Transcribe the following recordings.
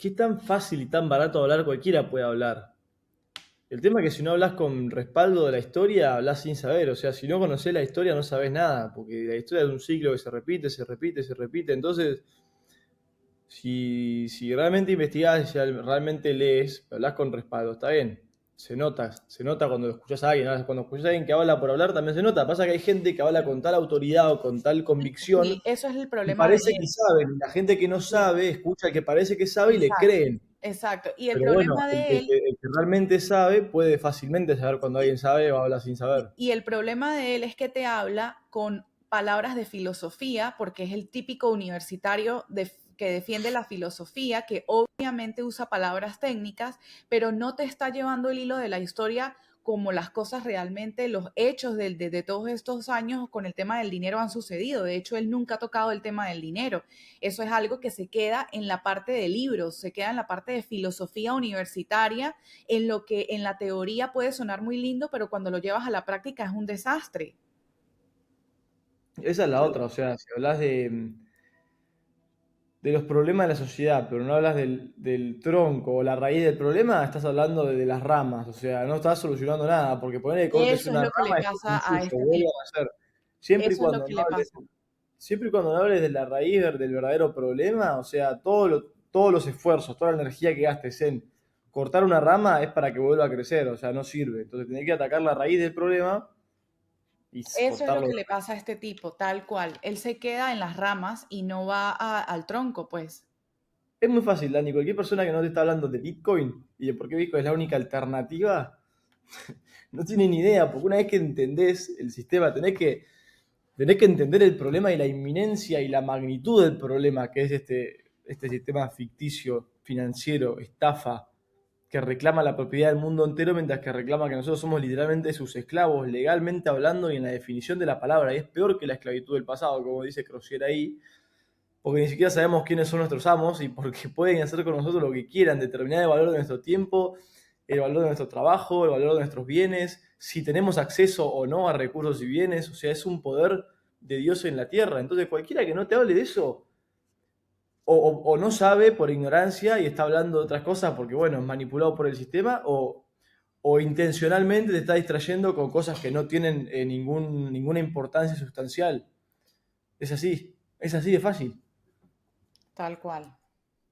que es tan fácil y tan barato hablar, cualquiera puede hablar. El tema es que si no hablas con respaldo de la historia, hablas sin saber. O sea, si no conocés la historia, no sabés nada, porque la historia es un ciclo que se repite, se repite, se repite. Entonces, si realmente investigás, si realmente lees, hablas con respaldo, está bien. Se nota cuando escuchás a alguien. ¿No? Cuando escuchás a alguien que habla por hablar, también se nota. Pasa que hay gente que habla con tal autoridad o con tal Sí, convicción eso es el y problema de parece que él. saben. Y la gente que no Sí, sabe, escucha al que parece que sabe y le exacto, creen. exacto. Y el Pero bueno, problema de él, el que realmente sabe puede fácilmente saber cuando sí, alguien sabe o habla sin y, saber. y el problema de él es que te habla con palabras de filosofía, porque es el típico universitario que defiende la filosofía, que obviamente usa palabras técnicas, pero no te está llevando el hilo de la historia como las cosas realmente, los hechos de todos estos años con el tema del dinero han sucedido. De hecho, él nunca ha tocado el tema del dinero. Eso es algo que se queda en la parte de libros, se queda en la parte de filosofía universitaria, en lo que en la teoría puede sonar muy lindo, pero cuando lo llevas a la práctica es un desastre. Esa es la otra, o sea, si hablas de los problemas de la sociedad, pero no hablas del tronco o la raíz del problema, estás hablando de las ramas, o sea, no estás solucionando nada, porque ponerle cortes Eso es una lo que le rama y después un pasa a suyo, este vuelvan tipo. a hacer. Siempre y Eso es lo cuando que no le hables, pasa. siempre y cuando no hables de la raíz del verdadero problema, o sea, todos los esfuerzos, toda la energía que gastes en cortar una rama es para que vuelva a crecer, o sea, no sirve. Entonces tenés que atacar la raíz del problema y Eso es lo cortarlo. que le pasa a este tipo, tal cual. Él se queda en las ramas y no va al tronco, pues. Es muy fácil, Dani. Cualquier persona que no te está hablando de Bitcoin y de por qué Bitcoin es la única alternativa, no tiene ni idea, porque una vez que entendés el sistema, tenés que entender el problema y la inminencia y la magnitud del problema que es este sistema ficticio, financiero, estafa, que reclama la propiedad del mundo entero mientras que reclama que nosotros somos literalmente sus esclavos, legalmente hablando y en la definición de la palabra. Y es peor que la esclavitud del pasado, como dice Crocier ahí, porque ni siquiera sabemos quiénes son nuestros amos y porque pueden hacer con nosotros lo que quieran, determinar el valor de nuestro tiempo, el valor de nuestro trabajo, el valor de nuestros bienes, si tenemos acceso o no a recursos y bienes, o sea, es un poder de Dios en la tierra. Entonces cualquiera que no te hable de eso, o no sabe por ignorancia y está hablando de otras cosas porque, bueno, es manipulado por el sistema, o intencionalmente te está distrayendo con cosas que no tienen ninguna importancia sustancial. Es así de fácil. Tal cual.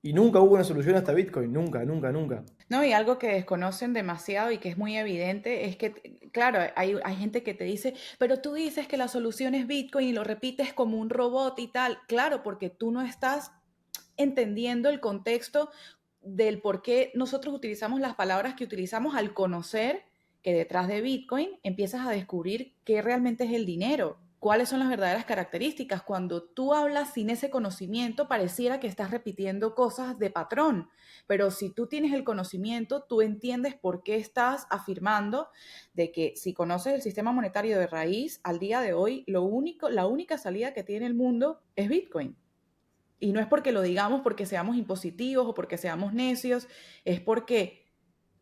Y nunca hubo una solución hasta Bitcoin, nunca, nunca, nunca. No, y algo que desconocen demasiado y que es muy evidente es que, claro, hay gente que te dice, pero tú dices que la solución es Bitcoin y lo repites como un robot y tal. Claro, porque tú no estás entendiendo el contexto del por qué nosotros utilizamos las palabras que utilizamos al conocer que detrás de Bitcoin empiezas a descubrir qué realmente es el dinero, cuáles son las verdaderas características. Cuando tú hablas sin ese conocimiento, pareciera que estás repitiendo cosas de patrón, pero si tú tienes el conocimiento, tú entiendes por qué estás afirmando de que si conoces el sistema monetario de raíz, al día de hoy, la única salida que tiene el mundo es Bitcoin. Y no es porque lo digamos porque seamos impositivos o porque seamos necios, es porque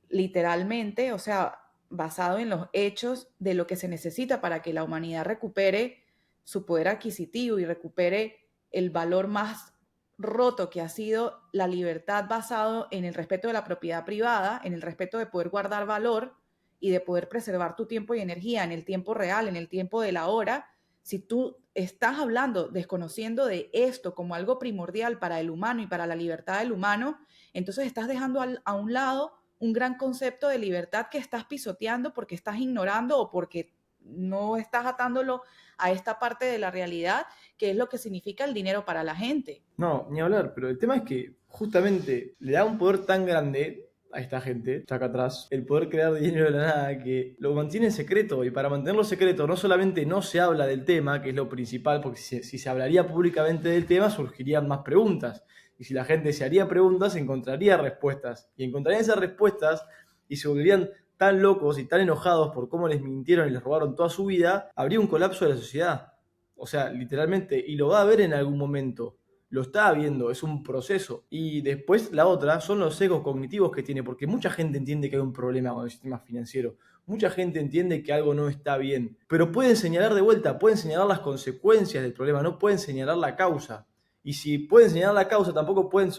literalmente, o sea, basado en los hechos de lo que se necesita para que la humanidad recupere su poder adquisitivo y recupere el valor más roto que ha sido la libertad basado en el respeto de la propiedad privada, en el respeto de poder guardar valor y de poder preservar tu tiempo y energía en el tiempo real, en el tiempo de la hora. Si tú estás hablando, desconociendo de esto como algo primordial para el humano y para la libertad del humano, entonces estás dejando a un lado un gran concepto de libertad que estás pisoteando porque estás ignorando o porque no estás atándolo a esta parte de la realidad, que es lo que significa el dinero para la gente. No, ni hablar, pero el tema es que justamente le da un poder tan grande a esta gente, está acá atrás, el poder crear dinero de la nada, que lo mantiene en secreto. Y para mantenerlo secreto, no solamente no se habla del tema, que es lo principal, porque si se hablaría públicamente del tema, surgirían más preguntas. Y si la gente se haría preguntas, encontraría respuestas. Y encontrarían esas respuestas y se volverían tan locos y tan enojados por cómo les mintieron y les robaron toda su vida, habría un colapso de la sociedad. O sea, literalmente, y lo va a haber en algún momento. Lo está viendo, es un proceso. Y después la otra son los sesgos cognitivos que tiene, porque mucha gente entiende que hay un problema con el sistema financiero. Mucha gente entiende que algo no está bien. Pero pueden señalar de vuelta, pueden señalar las consecuencias del problema, no pueden señalar la causa. Y si pueden señalar la causa, tampoco pueden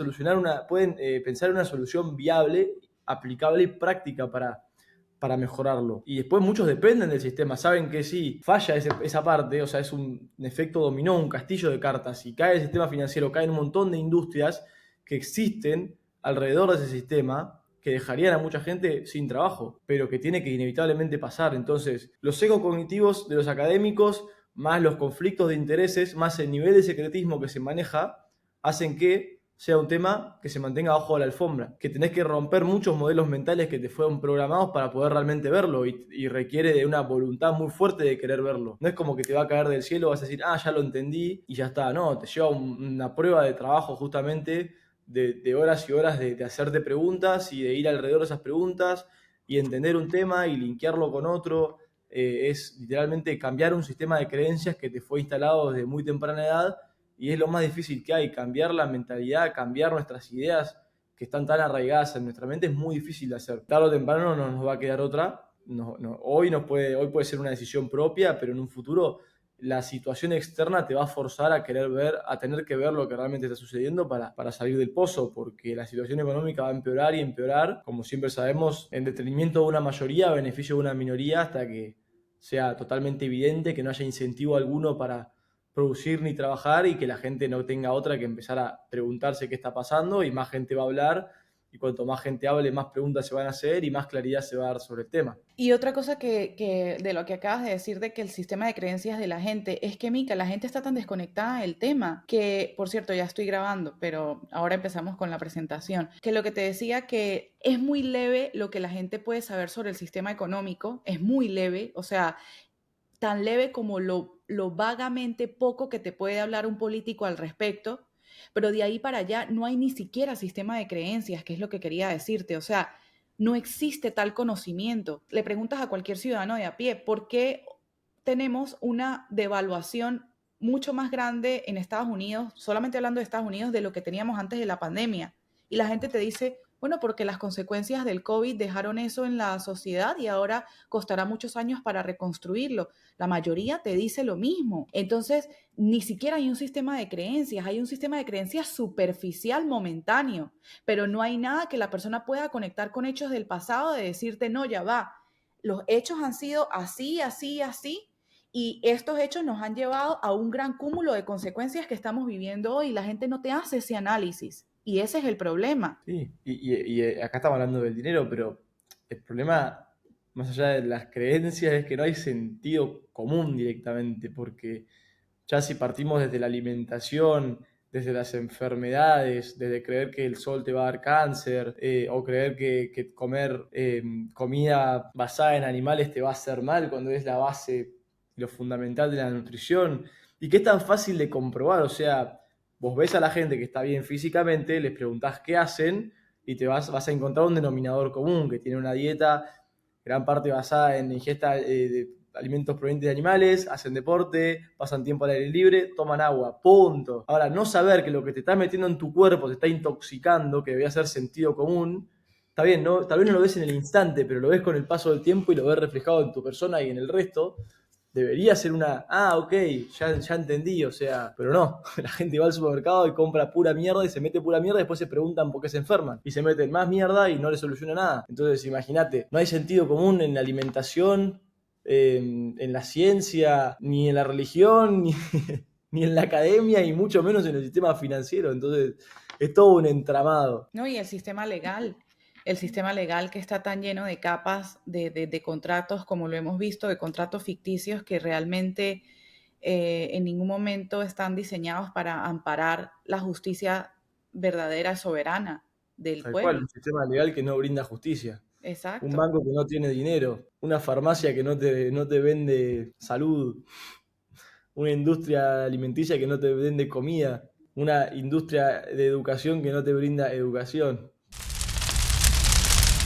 pueden pensar en una solución viable, aplicable y práctica para mejorarlo. Y después muchos dependen del sistema, saben que si falla esa parte, o sea, es un efecto dominó, un castillo de cartas, y cae el sistema financiero, caen un montón de industrias que existen alrededor de ese sistema que dejarían a mucha gente sin trabajo, pero que tiene que inevitablemente pasar. Entonces, los sesgos cognitivos de los académicos, más los conflictos de intereses, más el nivel de secretismo que se maneja, hacen que sea un tema que se mantenga abajo de la alfombra, que tenés que romper muchos modelos mentales que te fueron programados para poder realmente verlo y requiere de una voluntad muy fuerte de querer verlo. No es como que te va a caer del cielo, vas a decir, ya lo entendí y ya está. No, te lleva una prueba de trabajo justamente de horas y horas de hacerte preguntas y de ir alrededor de esas preguntas y entender un tema y linkearlo con otro. Es literalmente cambiar un sistema de creencias que te fue instalado desde muy temprana edad y es lo más difícil que hay, cambiar la mentalidad, cambiar nuestras ideas que están tan arraigadas en nuestra mente es muy difícil de hacer. Tarde o temprano no nos va a quedar otra. Hoy puede ser una decisión propia, pero en un futuro la situación externa te va a forzar a querer ver, a tener que ver lo que realmente está sucediendo para salir del pozo, porque la situación económica va a empeorar y empeorar, como siempre sabemos, en detrimento de una mayoría, a beneficio de una minoría, hasta que sea totalmente evidente que no haya incentivo alguno para producir ni trabajar y que la gente no tenga otra que empezar a preguntarse qué está pasando y más gente va a hablar y cuanto más gente hable, más preguntas se van a hacer y más claridad se va a dar sobre el tema. Y otra cosa que de lo que acabas de decir de que el sistema de creencias de la gente es que, Mica, la gente está tan desconectada del tema que, por cierto, ya estoy grabando, pero ahora empezamos con la presentación, que lo que te decía que es muy leve lo que la gente puede saber sobre el sistema económico, es muy leve, o sea, tan leve como lo vagamente poco que te puede hablar un político al respecto, pero de ahí para allá no hay ni siquiera sistema de creencias, que es lo que quería decirte, o sea, no existe tal conocimiento. Le preguntas a cualquier ciudadano de a pie, ¿por qué tenemos una devaluación mucho más grande en Estados Unidos, solamente hablando de Estados Unidos, de lo que teníamos antes de la pandemia? Y la gente te dice, bueno, porque las consecuencias del COVID dejaron eso en la sociedad y ahora costará muchos años para reconstruirlo. La mayoría te dice lo mismo. Entonces, ni siquiera hay un sistema de creencias, hay un sistema de creencias superficial, momentáneo, pero no hay nada que la persona pueda conectar con hechos del pasado de decirte, no, ya va, los hechos han sido así, así, así, y estos hechos nos han llevado a un gran cúmulo de consecuencias que estamos viviendo hoy. La gente no te hace ese análisis y ese es el problema. Sí, acá estamos hablando del dinero, pero el problema, más allá de las creencias, es que no hay sentido común directamente, porque ya si partimos desde la alimentación, desde las enfermedades, desde creer que el sol te va a dar cáncer, o creer que comer comida basada en animales te va a hacer mal cuando es la base y lo fundamental de la nutrición, y que es tan fácil de comprobar, o sea, vos ves a la gente que está bien físicamente, les preguntás qué hacen y vas a encontrar un denominador común, que tiene una dieta gran parte basada en ingesta de alimentos provenientes de animales, hacen deporte, pasan tiempo al aire libre, toman agua, punto. Ahora, no saber que lo que te está metiendo en tu cuerpo te está intoxicando, que debería ser sentido común, está bien, ¿no? Tal vez no lo ves en el instante, pero lo ves con el paso del tiempo y lo ves reflejado en tu persona y en el resto. Debería ser ok, ya entendí, o sea, pero no, la gente va al supermercado y compra pura mierda y se mete pura mierda y después se preguntan por qué se enferman y se meten más mierda y no les soluciona nada. Entonces, imagínate, no hay sentido común en la alimentación, en la ciencia, ni en la religión, ni en la academia y mucho menos en el sistema financiero. Entonces, es todo un entramado. ¿No? Y el sistema legal que está tan lleno de capas de contratos, como lo hemos visto, de contratos ficticios que realmente en ningún momento están diseñados para amparar la justicia verdadera, soberana del Tal cual, pueblo. un sistema legal que no brinda justicia. Un Exacto. banco que no tiene dinero, una farmacia que no te vende salud, una industria alimenticia que no te vende comida, una industria de educación que no te brinda educación.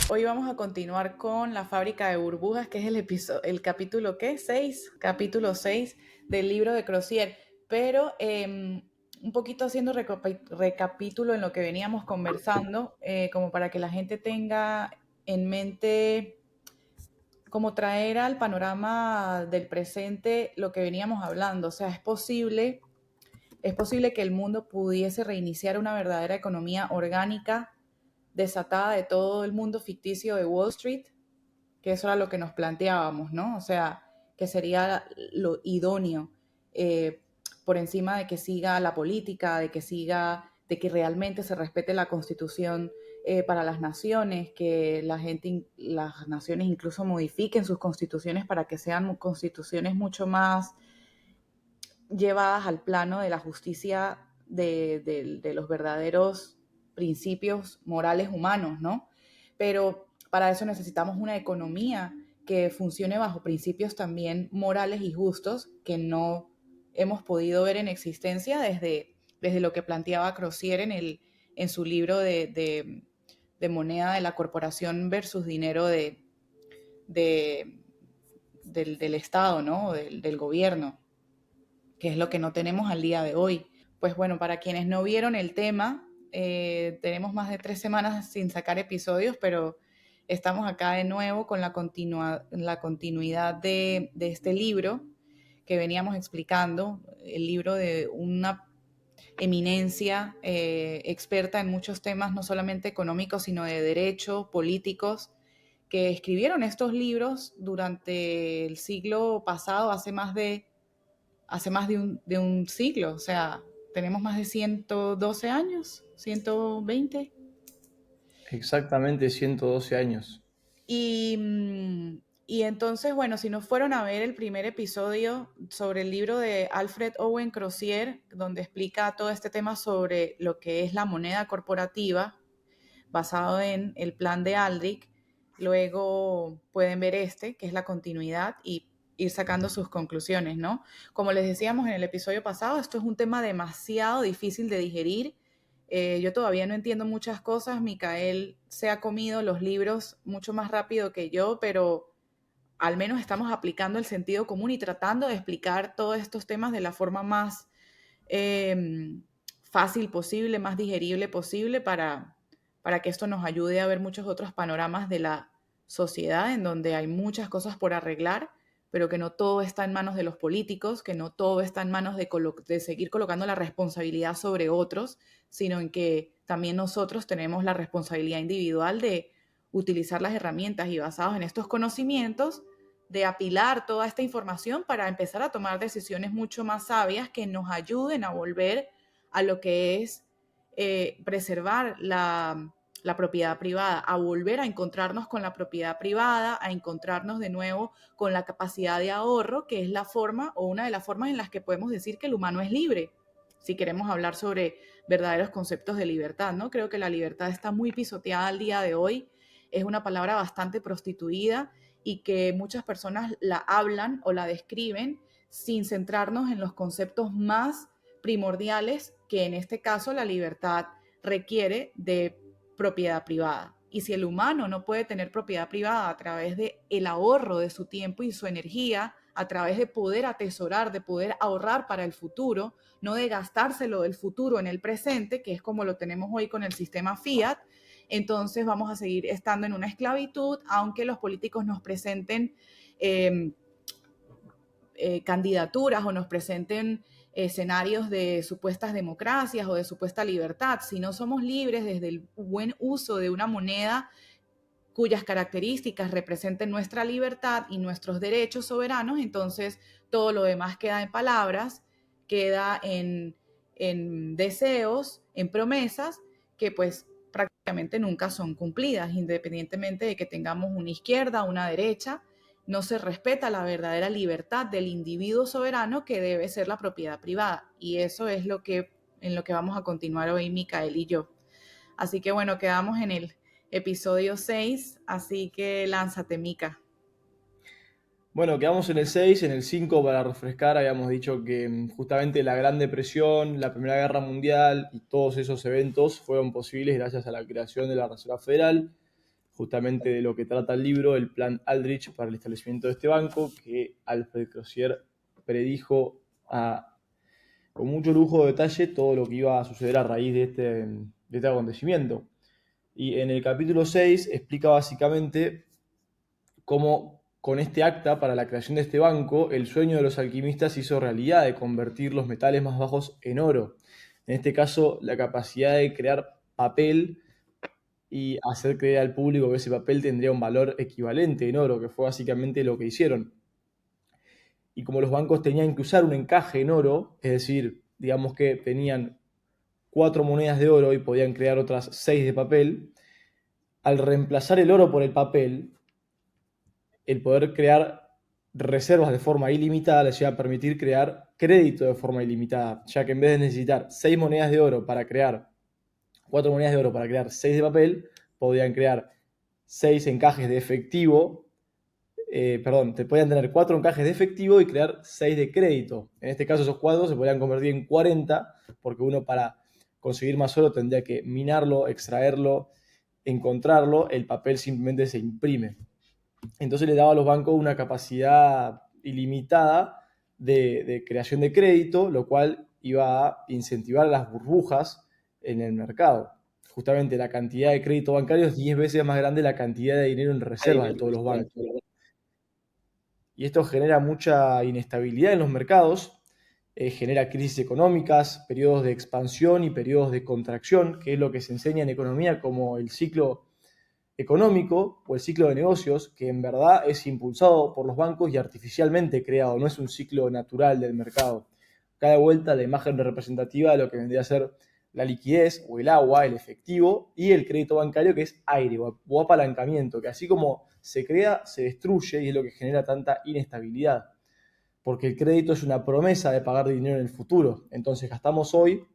Hoy vamos a continuar con la fábrica de burbujas, que es el capítulo, ¿qué? 6, capítulo 6 del libro de Crozier. Pero un poquito haciendo recapítulo en lo que veníamos conversando, como para que la gente tenga en mente, como traer al panorama del presente lo que veníamos hablando. O sea, es posible es posible que el mundo pudiese reiniciar una verdadera economía orgánica desatada de todo el mundo ficticio de Wall Street, que eso era lo que nos planteábamos, ¿no? O sea, que sería lo idóneo, eh, por encima de que siga la política, de que realmente se respete la Constitución para las naciones, que las naciones incluso modifiquen sus constituciones para que sean constituciones mucho más llevadas al plano de la justicia de los verdaderos principios morales humanos, ¿no? Pero para eso necesitamos una economía que funcione bajo principios también morales y justos que no hemos podido ver en existencia desde lo que planteaba Crozier en su libro de moneda de la corporación versus dinero de, del Estado, ¿no? Del gobierno, que es lo que no tenemos al día de hoy. Pues bueno, para quienes no vieron el tema, tenemos más de 3 semanas sin sacar episodios, pero estamos acá de nuevo con la continuidad de este libro que veníamos explicando, el libro de una eminencia experta en muchos temas, no solamente económicos, sino de derecho, políticos, que escribieron estos libros durante el siglo pasado, hace más de un siglo, o sea, tenemos más de 112 años, 120. Exactamente 112 años. Y, y entonces, bueno, si no fueron a ver el primer episodio sobre el libro de Alfred Owen Crozier, donde explica todo este tema sobre lo que es la moneda corporativa, basado en el plan de Aldrich, luego pueden ver este, que es la continuidad, y ir sacando sus conclusiones, ¿no? Como les decíamos en el episodio pasado, esto es un tema demasiado difícil de digerir. Yo todavía no entiendo muchas cosas. Micael se ha comido los libros mucho más rápido que yo, pero al menos estamos aplicando el sentido común y tratando de explicar todos estos temas de la forma más eh, fácil posible, más digerible posible para que esto nos ayude a ver muchos otros panoramas de la sociedad en donde hay muchas cosas por arreglar, pero que no todo está en manos de los políticos, que no todo está en manos de seguir colocando la responsabilidad sobre otros, sino en que también nosotros tenemos la responsabilidad individual de utilizar las herramientas y basados en estos conocimientos, de apilar toda esta información para empezar a tomar decisiones mucho más sabias que nos ayuden a volver a lo que es preservar la propiedad privada, a volver a encontrarnos con la propiedad privada, a encontrarnos de nuevo con la capacidad de ahorro, que es la forma o una de las formas en las que podemos decir que el humano es libre. Si queremos hablar sobre verdaderos conceptos de libertad, ¿no? Creo que la libertad está muy pisoteada al día de hoy, es una palabra bastante prostituida y que muchas personas la hablan o la describen sin centrarnos en los conceptos más primordiales que en este caso la libertad requiere de propiedad privada. Y si el humano no puede tener propiedad privada a través de el ahorro de su tiempo y su energía, a través de poder atesorar, de poder ahorrar para el futuro, no de gastárselo del futuro en el presente, que es como lo tenemos hoy con el sistema Fiat, entonces vamos a seguir estando en una esclavitud, aunque los políticos nos presenten eh, candidaturas o nos presenten escenarios de supuestas democracias o de supuesta libertad. Si no somos libres desde el buen uso de una moneda cuyas características representen nuestra libertad y nuestros derechos soberanos, entonces todo lo demás queda en palabras, queda en deseos, en promesas que pues prácticamente nunca son cumplidas, independientemente de que tengamos una izquierda, una derecha, no se respeta la verdadera libertad del individuo soberano que debe ser la propiedad privada. Y eso es en lo que vamos a continuar hoy Micael y yo. Así que bueno, quedamos en el episodio 6, así que lánzate, Mica. Bueno, quedamos en el 6, en el 5 para refrescar, habíamos dicho que justamente la Gran Depresión, la Primera Guerra Mundial y todos esos eventos fueron posibles gracias a la creación de la Reserva Federal, justamente de lo que trata el libro, el Plan Aldrich para el establecimiento de este banco, que Alfred Crozier predijo con mucho lujo de detalle todo lo que iba a suceder a raíz de este acontecimiento. Y en el capítulo 6 explica básicamente cómo con este acta para la creación de este banco, el sueño de los alquimistas se hizo realidad de convertir los metales más bajos en oro. En este caso, la capacidad de crear papel y hacer creer al público que ese papel tendría un valor equivalente en oro, que fue básicamente lo que hicieron. Y como los bancos tenían que usar un encaje en oro, es decir, digamos que tenían 4 monedas de oro y podían crear otras 6 de papel, al reemplazar el oro por el papel, el poder crear reservas de forma ilimitada les iba a permitir crear crédito de forma ilimitada, ya que en vez de necesitar 6 monedas de oro para crear 4 monedas de oro para crear 6 de papel, podían crear 6 encajes de efectivo, perdón, te podían tener 4 encajes de efectivo y crear 6 de crédito. En este caso esos cuadros se podían convertir en 40, porque uno para conseguir más oro tendría que minarlo, extraerlo, encontrarlo, el papel simplemente se imprime. Entonces le daba a los bancos una capacidad ilimitada de creación de crédito, lo cual iba a incentivar las burbujas en el mercado. Justamente la cantidad de crédito bancario es 10 veces más grande de la cantidad de dinero en reservas de todos los bancos. Y esto genera mucha inestabilidad en los mercados, genera crisis económicas, periodos de expansión y periodos de contracción, que es lo que se enseña en economía como el ciclo económico o el ciclo de negocios, que en verdad es impulsado por los bancos y artificialmente creado, no es un ciclo natural del mercado. Cada vuelta la imagen representativa de lo que vendría a ser la liquidez o el agua, el efectivo, y el crédito bancario, que es aire o apalancamiento, que así como se crea, se destruye y es lo que genera tanta inestabilidad. Porque el crédito es una promesa de pagar dinero en el futuro. Entonces gastamos hoy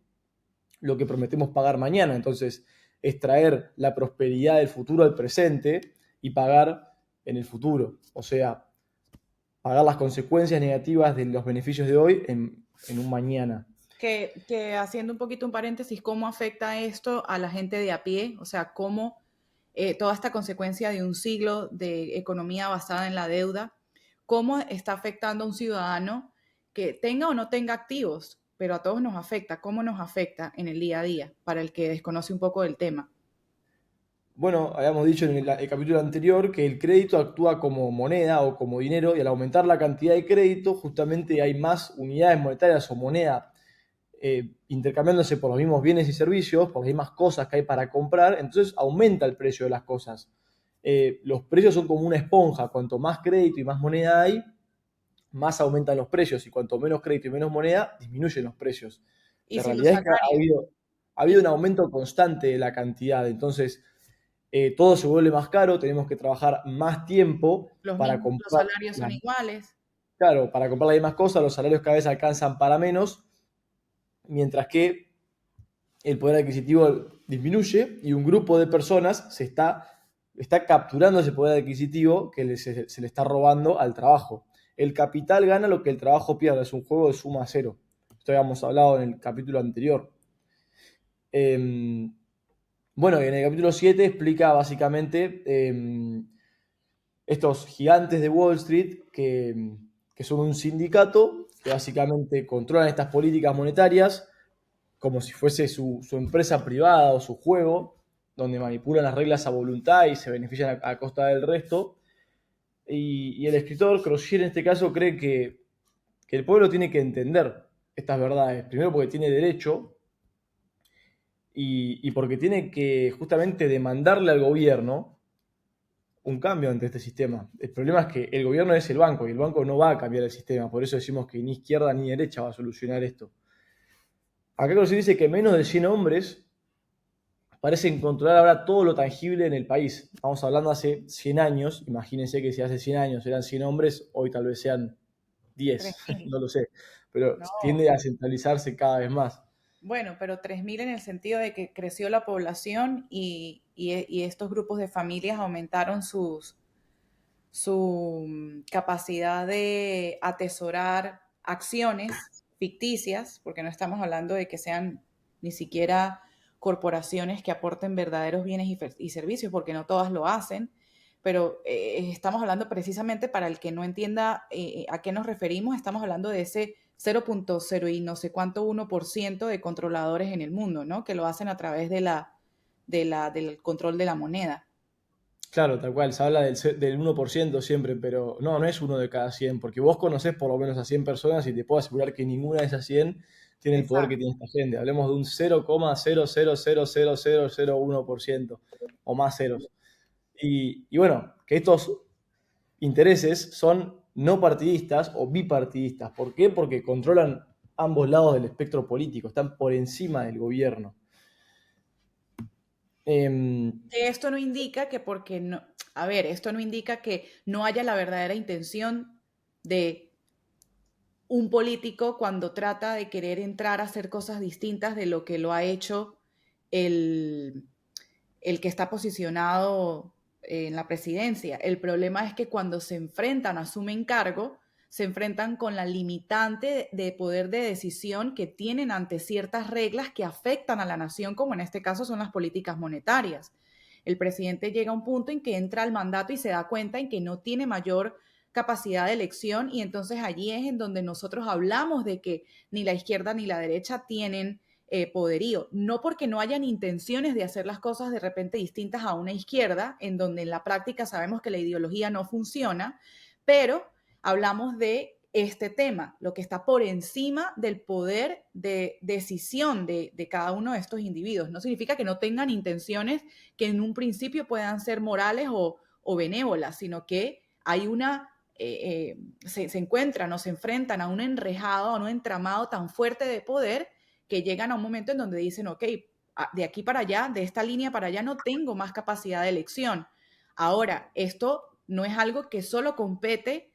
lo que prometemos pagar mañana. Entonces, es traer la prosperidad del futuro al presente y pagar en el futuro. O sea, pagar las consecuencias negativas de los beneficios de hoy en un mañana. Que haciendo un poquito un paréntesis, ¿cómo afecta esto a la gente de a pie? O sea, ¿cómo toda esta consecuencia de un siglo de economía basada en la deuda, cómo está afectando a un ciudadano que tenga o no tenga activos, pero a todos nos afecta? ¿Cómo nos afecta en el día a día para el que desconoce un poco del tema? Bueno, habíamos dicho en el capítulo anterior que el crédito actúa como moneda o como dinero y al aumentar la cantidad de crédito justamente hay más unidades monetarias o moneda intercambiándose por los mismos bienes y servicios, por las mismas cosas que hay para comprar, entonces aumenta el precio de las cosas. Los precios son como una esponja, cuanto más crédito y más moneda hay, más aumentan los precios y cuanto menos crédito y menos moneda, disminuyen los precios. Y La si lo realidad es que sacaría, ha y habido un aumento constante de la cantidad, entonces todo se vuelve más caro, tenemos que trabajar más tiempo los para mismos, los comprar, salarios son iguales. claro, para comprar las mismas cosas, los salarios cada vez alcanzan para menos, mientras que el poder adquisitivo disminuye y un grupo de personas está capturando ese poder adquisitivo que se le está robando al trabajo. El capital gana lo que el trabajo pierde, es un juego de suma cero. Esto habíamos hablado en el capítulo anterior. Bueno, en el capítulo 7 explica básicamente estos gigantes de Wall Street que son un sindicato que básicamente controlan estas políticas monetarias como si fuese su empresa privada o su juego, donde manipulan las reglas a voluntad y se benefician a costa del resto. Y el escritor Crocier en este caso cree que el pueblo tiene que entender estas verdades. Primero porque tiene derecho y porque tiene que justamente demandarle al gobierno un cambio ante este sistema. El problema es que el gobierno es el banco y el banco no va a cambiar el sistema. Por eso decimos que ni izquierda ni derecha va a solucionar esto. Acá Crocier dice que menos de 100 hombres parecen controlar ahora todo lo tangible en el país. Estamos hablando hace 100 años, imagínense que si hace 100 años eran 100 hombres, hoy tal vez sean 10, 3.000. no lo sé, pero No, tiende a centralizarse cada vez más. bueno, pero 3.000 en el sentido de que creció la población y estos grupos de familias aumentaron su capacidad de atesorar acciones ficticias, porque no estamos hablando de que sean ni siquiera corporaciones que aporten verdaderos bienes y servicios, porque no todas lo hacen, pero estamos hablando precisamente para el que no entienda a qué nos referimos, estamos hablando de ese 0.0 y no sé cuánto 1% de controladores en el mundo, ¿no? Que lo hacen a través del control de la moneda. Claro, tal cual, se habla del 1% siempre, pero no, no es uno de cada 100, porque vos conocés por lo menos a 100 personas y te puedo asegurar que ninguna de esas 100 tiene el poder que Exacto. tiene esta gente. Hablemos de un 0,0000001% o más ceros. Y bueno, que estos intereses son no partidistas o bipartidistas. ¿Por qué? Porque controlan ambos lados del espectro político, están por encima del gobierno. Em, Que esto no indica que porque no, a ver, esto no indica que no haya la verdadera intención de un político cuando trata de querer entrar a hacer cosas distintas de lo que lo ha hecho el, el que está posicionado en la presidencia. El problema es que cuando se enfrentan, asumen cargo, se enfrentan con la limitante de poder de decisión que tienen ante ciertas reglas que afectan a la nación, como en este caso son las políticas monetarias. El presidente llega a un punto en que entra al mandato y se da cuenta en que no tiene mayor capacidad de elección y entonces allí es en donde nosotros hablamos de que ni la izquierda ni la derecha tienen poderío, no porque no hayan intenciones de hacer las cosas de repente distintas a una izquierda, en donde en la práctica sabemos que la ideología no funciona, pero hablamos de este tema, lo que está por encima del poder de decisión de cada uno de estos individuos. No significa que no tengan intenciones que en un principio puedan ser morales o benévolas, sino que hay una se encuentran o se enfrentan a un enrejado, a un entramado tan fuerte de poder que llegan a un momento en donde dicen, ok, de aquí para allá, de esta línea para allá, no tengo más capacidad de elección. Ahora, esto no es algo que solo compete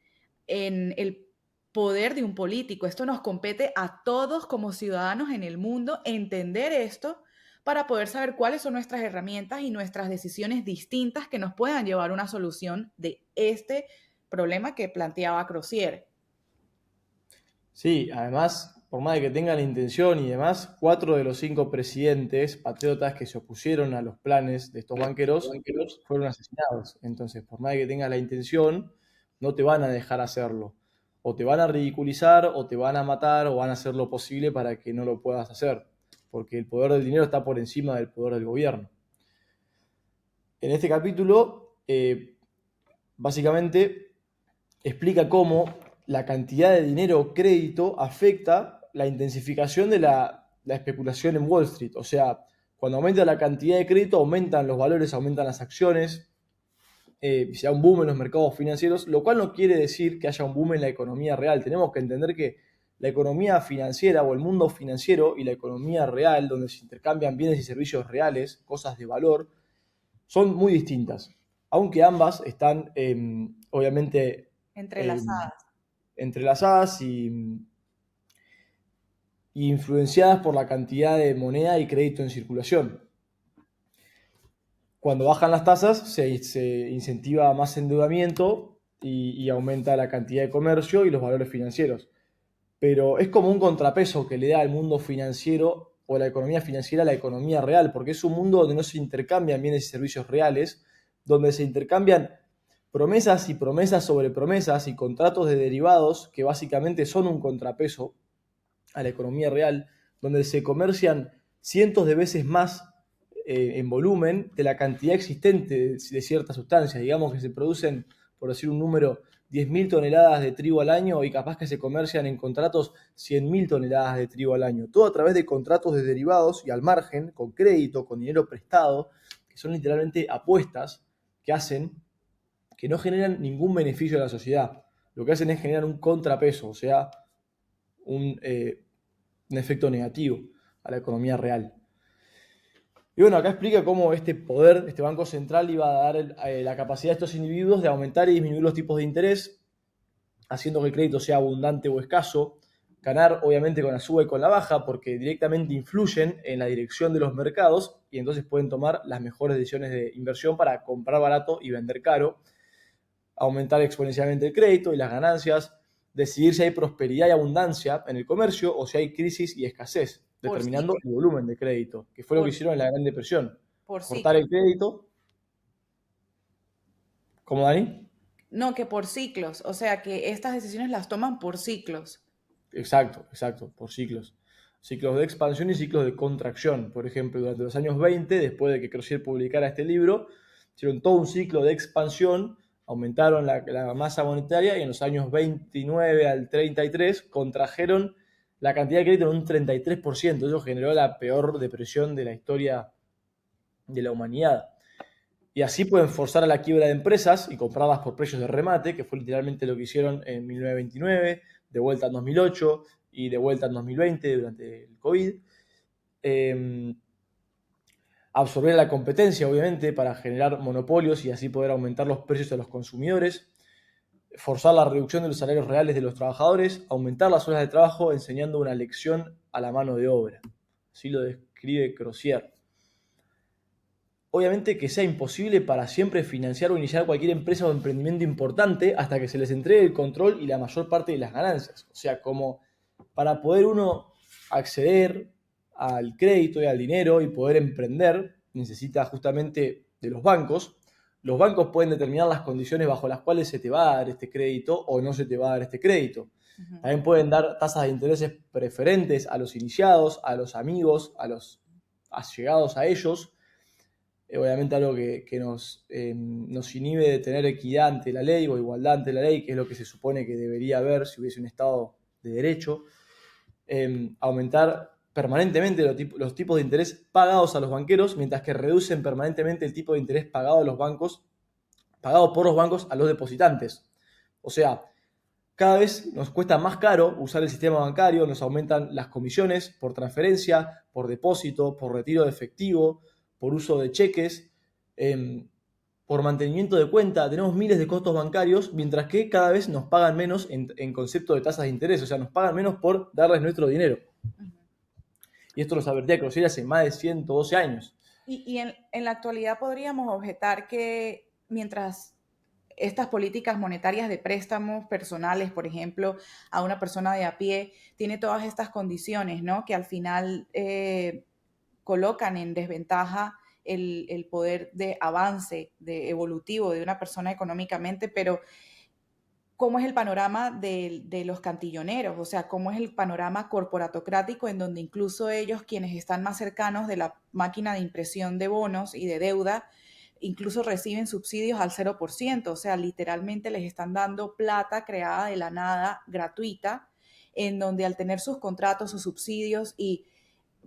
en el poder de un político, esto nos compete a todos como ciudadanos en el mundo entender esto para poder saber cuáles son nuestras herramientas y nuestras decisiones distintas que nos puedan llevar a una solución de este problema que planteaba Crozier. Sí, además, por más de que tengan la intención y demás, 4 de los 5 presidentes patriotas que se opusieron a los planes de estos banqueros fueron asesinados. Entonces, por más de que tengas la intención, no te van a dejar hacerlo. O te van a ridiculizar, o te van a matar, o van a hacer lo posible para que no lo puedas hacer. Porque el poder del dinero está por encima del poder del gobierno. En este capítulo, básicamente explica cómo la cantidad de dinero o crédito afecta la intensificación de la especulación en Wall Street. O sea, cuando aumenta la cantidad de crédito, aumentan los valores, aumentan las acciones, se da un boom en los mercados financieros, lo cual no quiere decir que haya un boom en la economía real. Tenemos que entender que la economía financiera o el mundo financiero y la economía real, donde se intercambian bienes y servicios reales, cosas de valor, son muy distintas, aunque ambas están obviamente eh, Entrelazadas. entrelazadas y influenciadas por la cantidad de moneda y crédito en circulación. Cuando bajan las tasas se incentiva más endeudamiento y aumenta la cantidad de comercio y los valores financieros. Pero es como un contrapeso que le da al mundo financiero o la economía financiera a la economía real, porque es un mundo donde no se intercambian bienes y servicios reales, donde se intercambian promesas y promesas sobre promesas y contratos de derivados que básicamente son un contrapeso a la economía real, donde se comercian cientos de veces más en volumen de la cantidad existente de ciertas sustancias. Digamos que se producen, por decir un número, 10.000 toneladas de trigo al año y capaz que se comercian en contratos 100.000 toneladas de trigo al año. Todo a través de contratos de derivados y al margen, con crédito, con dinero prestado, que son literalmente apuestas que hacen que no generan ningún beneficio a la sociedad. Lo que hacen es generar un contrapeso, o sea, un, un efecto negativo a la economía real. Y bueno, acá explica cómo este poder, este Banco Central iba a dar la capacidad de estos individuos de aumentar y disminuir los tipos de interés, haciendo que el crédito sea abundante o escaso, ganar obviamente con la suba y con la baja, porque directamente influyen en la dirección de los mercados y entonces pueden tomar las mejores decisiones de inversión para comprar barato y vender caro, aumentar exponencialmente el crédito y las ganancias, decidir si hay prosperidad y abundancia en el comercio o si hay crisis y escasez, Por determinando ciclo, el volumen de crédito, que fue lo que por, hicieron en la Gran Depresión. por Cortar ciclo. el crédito, ¿cómo Dani? No, que por ciclos, o sea que estas decisiones las toman por ciclos. Exacto, exacto, por ciclos. Ciclos de expansión y ciclos de contracción. Por ejemplo, durante los años 20, después de que Crozier publicara este libro, hicieron todo un ciclo de expansión, aumentaron la masa monetaria y en los años 29 al 33 contrajeron la cantidad de crédito en un 33%. Eso generó la peor depresión de la historia de la humanidad. Y así pueden forzar a la quiebra de empresas y comprarlas por precios de remate, que fue literalmente lo que hicieron en 1929, de vuelta en 2008 y de vuelta en 2020 durante el COVID. Absorber la competencia, obviamente, para generar monopolios y así poder aumentar los precios a los consumidores. Forzar la reducción de los salarios reales de los trabajadores. Aumentar las horas de trabajo enseñando una lección a la mano de obra. Así lo describe Crozier. Obviamente que sea imposible para siempre financiar o iniciar cualquier empresa o emprendimiento importante hasta que se les entregue el control y la mayor parte de las ganancias. O sea, como para poder uno acceder al crédito y al dinero y poder emprender, necesita justamente de los bancos. Los bancos pueden determinar las condiciones bajo las cuales se te va a dar este crédito o no se te va a dar este crédito. Ujú. También pueden dar tasas de intereses preferentes a los iniciados, a los amigos, a los allegados a ellos. Obviamente algo que nos inhibe de tener equidad ante la ley o igualdad ante la ley, que es lo que se supone que debería haber si hubiese un Estado de derecho. Aumentar permanentemente los tipos de interés pagados a los banqueros, mientras que reducen permanentemente el tipo de interés pagado a los bancos, pagado por los bancos a los depositantes. O sea, cada vez nos cuesta más caro usar el sistema bancario, nos aumentan las comisiones por transferencia, por depósito, por retiro de efectivo, por uso de cheques, por mantenimiento de cuenta. Tenemos miles de costos bancarios, mientras que cada vez nos pagan menos en concepto de tasas de interés, o sea, nos pagan menos por darles nuestro dinero. Ujú. Y esto lo advertía Crociera hace más de 112 años. Y en la actualidad podríamos objetar que mientras estas políticas monetarias de préstamos personales, por ejemplo, a una persona de a pie, tiene todas estas condiciones, ¿no? Que al final colocan en desventaja el poder de avance, de evolutivo de una persona económicamente, pero ¿cómo es el panorama de los cantilloneros? O sea, ¿cómo es el panorama corporatocrático en donde incluso ellos, quienes están más cercanos de la máquina de impresión de bonos y de deuda, incluso reciben subsidios al 0%? O sea, literalmente les están dando plata creada de la nada, gratuita, en donde al tener sus contratos, sus subsidios y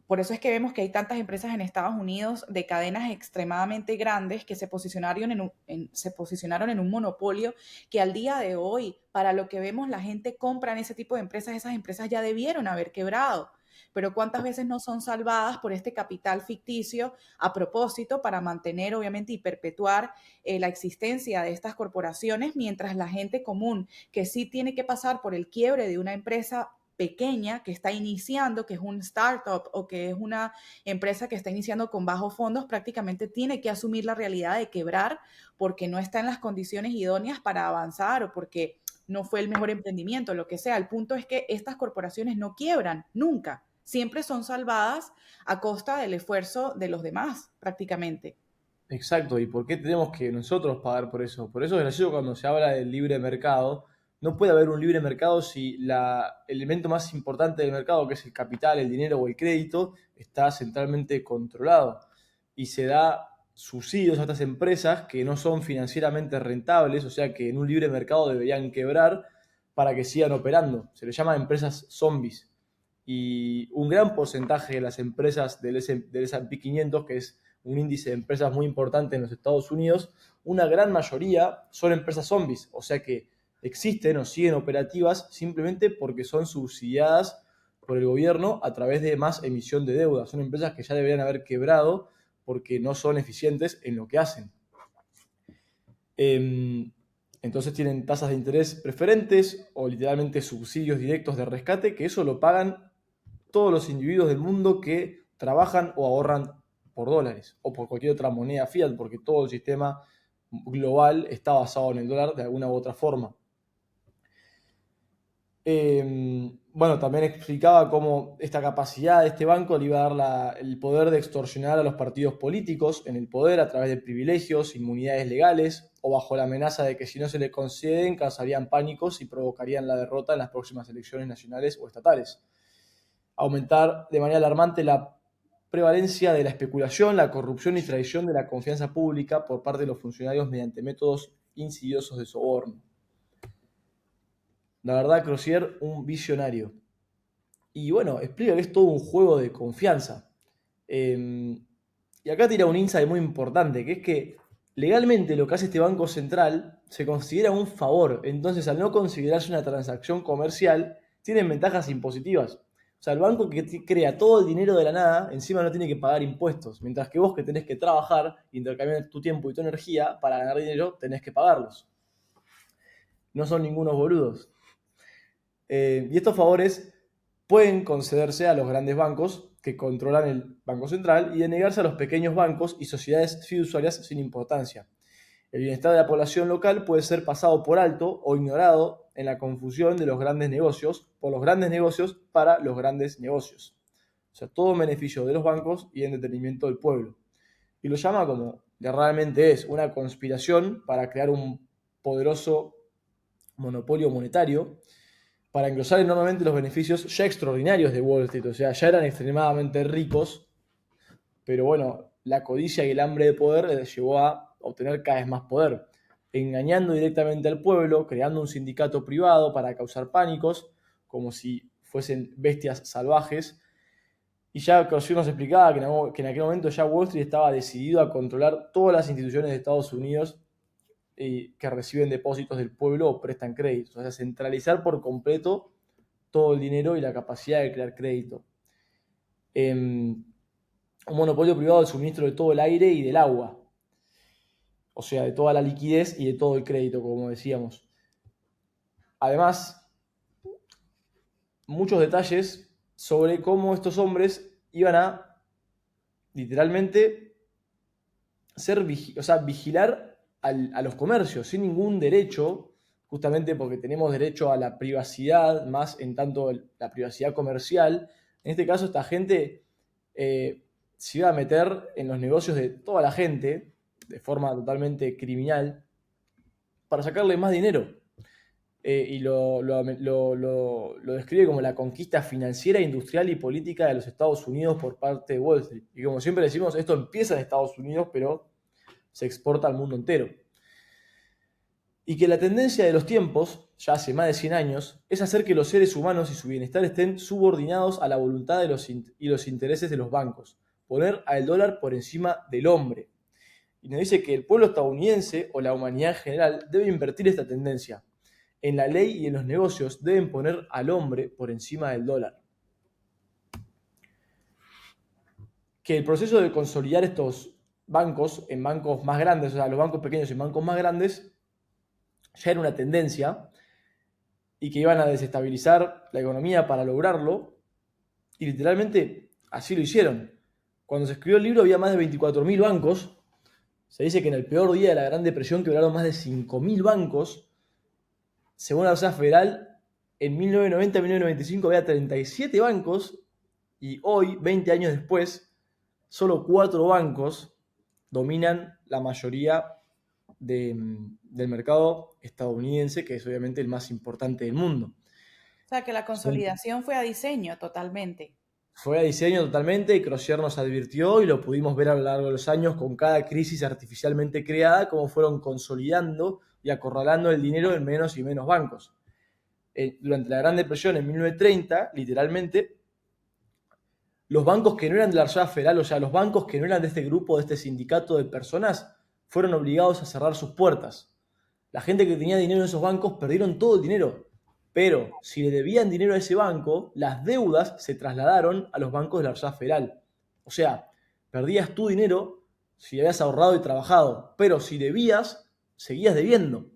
por eso es que vemos que hay tantas empresas en Estados Unidos de cadenas extremadamente grandes que se posicionaron en un monopolio que al día de hoy, para lo que vemos, la gente compra en ese tipo de empresas, esas empresas ya debieron haber quebrado. Pero cuántas veces no son salvadas por este capital ficticio a propósito para mantener, obviamente, y perpetuar la existencia de estas corporaciones, mientras la gente común, que sí tiene que pasar por el quiebre de una empresa pequeña que está iniciando, que es un startup o que es una empresa que está iniciando con bajos fondos, prácticamente tiene que asumir la realidad de quebrar porque no está en las condiciones idóneas para avanzar o porque no fue el mejor emprendimiento, lo que sea. El punto es que estas corporaciones no quiebran nunca, siempre son salvadas a costa del esfuerzo de los demás, prácticamente. Exacto, ¿y por qué tenemos que nosotros pagar por eso? Por eso es gracioso cuando se habla del libre mercado. No puede haber un libre mercado si el elemento más importante del mercado, que es el capital, el dinero o el crédito, está centralmente controlado. Y se da subsidios a estas empresas que no son financieramente rentables, o sea que en un libre mercado deberían quebrar para que sigan operando. Se les llama empresas zombies. Y un gran porcentaje de las empresas del S&P 500, que es un índice de empresas muy importante en los Estados Unidos, una gran mayoría son empresas zombies, o sea que existen o siguen operativas simplemente porque son subsidiadas por el gobierno a través de más emisión de deuda. Son empresas que ya deberían haber quebrado porque no son eficientes en lo que hacen. Entonces tienen tasas de interés preferentes o literalmente subsidios directos de rescate, que eso lo pagan todos los individuos del mundo que trabajan o ahorran por dólares o por cualquier otra moneda fiat, porque todo el sistema global está basado en el dólar de alguna u otra forma. Bueno, también explicaba cómo esta capacidad de este banco le iba a dar el poder de extorsionar a los partidos políticos en el poder a través de privilegios, inmunidades legales o bajo la amenaza de que si no se le conceden causarían pánicos y provocarían la derrota en las próximas elecciones nacionales o estatales. Aumentar de manera alarmante la prevalencia de la especulación, la corrupción y traición de la confianza pública por parte de los funcionarios mediante métodos insidiosos de soborno. La verdad, Crozier, un visionario. Y bueno, explica que es todo un juego de confianza. Y acá tira un insight muy importante, que es que legalmente lo que hace este Banco Central se considera un favor. Entonces, al no considerarse una transacción comercial, tienen ventajas impositivas. O sea, el banco que crea todo el dinero de la nada, encima no tiene que pagar impuestos. Mientras que vos que tenés que trabajar, intercambiar tu tiempo y tu energía para ganar dinero, tenés que pagarlos. No son ningunos boludos. Y estos favores pueden concederse a los grandes bancos que controlan el Banco Central y denegarse a los pequeños bancos y sociedades fiduciarias sin importancia. El bienestar de la población local puede ser pasado por alto o ignorado en la confusión de los grandes negocios por los grandes negocios para los grandes negocios. O sea, todo en beneficio de los bancos y en detrimento del pueblo. Y lo llama como realmente es una conspiración para crear un poderoso monopolio monetario para engrosar enormemente los beneficios ya extraordinarios de Wall Street. O sea, ya eran extremadamente ricos, pero bueno, la codicia y el hambre de poder les llevó a obtener cada vez más poder, engañando directamente al pueblo, creando un sindicato privado para causar pánicos, como si fuesen bestias salvajes. Y ya Crozier nos explicaba que en aquel momento ya Wall Street estaba decidido a controlar todas las instituciones de Estados Unidos que reciben depósitos del pueblo o prestan créditos. O sea, centralizar por completo todo el dinero y la capacidad de crear crédito. Un monopolio privado del suministro de todo el aire y del agua. O sea, de toda la liquidez y de todo el crédito, como decíamos. Además, muchos detalles sobre cómo estos hombres iban a literalmente vigilar a los comercios sin ningún derecho, justamente porque tenemos derecho a la privacidad, más en tanto la privacidad comercial. En este caso, esta gente se iba a meter en los negocios de toda la gente de forma totalmente criminal para sacarle más dinero. Y lo describe como la conquista financiera, industrial y política de los Estados Unidos por parte de Wall Street. Y como siempre decimos, esto empieza en Estados Unidos, pero se exporta al mundo entero. Y que la tendencia de los tiempos, ya hace más de 100 años, es hacer que los seres humanos y su bienestar estén subordinados a la voluntad de y los intereses de los bancos. Poner al dólar por encima del hombre. Y nos dice que el pueblo estadounidense o la humanidad en general debe invertir esta tendencia. En la ley y en los negocios deben poner al hombre por encima del dólar. Que el proceso de consolidar estos bancos en bancos más grandes, o sea, los bancos pequeños en bancos más grandes, ya era una tendencia y que iban a desestabilizar la economía para lograrlo. Y literalmente así lo hicieron. Cuando se escribió el libro había más de 24.000 bancos. Se dice que en el peor día de la Gran Depresión quebraron más de 5.000 bancos. Según la Reserva Federal, en 1990-1995 había 37 bancos y hoy, 20 años después, solo 4 bancos dominan la mayoría del mercado estadounidense, que es obviamente el más importante del mundo. O sea, que la consolidación fue a diseño totalmente. Fue a diseño totalmente y Crozier nos advirtió y lo pudimos ver a lo largo de los años con cada crisis artificialmente creada, cómo fueron consolidando y acorralando el dinero en menos y menos bancos. Durante la Gran Depresión en 1930, literalmente, los bancos que no eran de la Reserva Federal, o sea, los bancos que no eran de este grupo, de este sindicato de personas, fueron obligados a cerrar sus puertas. La gente que tenía dinero en esos bancos perdieron todo el dinero. Pero si le debían dinero a ese banco, las deudas se trasladaron a los bancos de la Reserva Federal. O sea, perdías tu dinero si habías ahorrado y trabajado, pero si debías, seguías debiendo.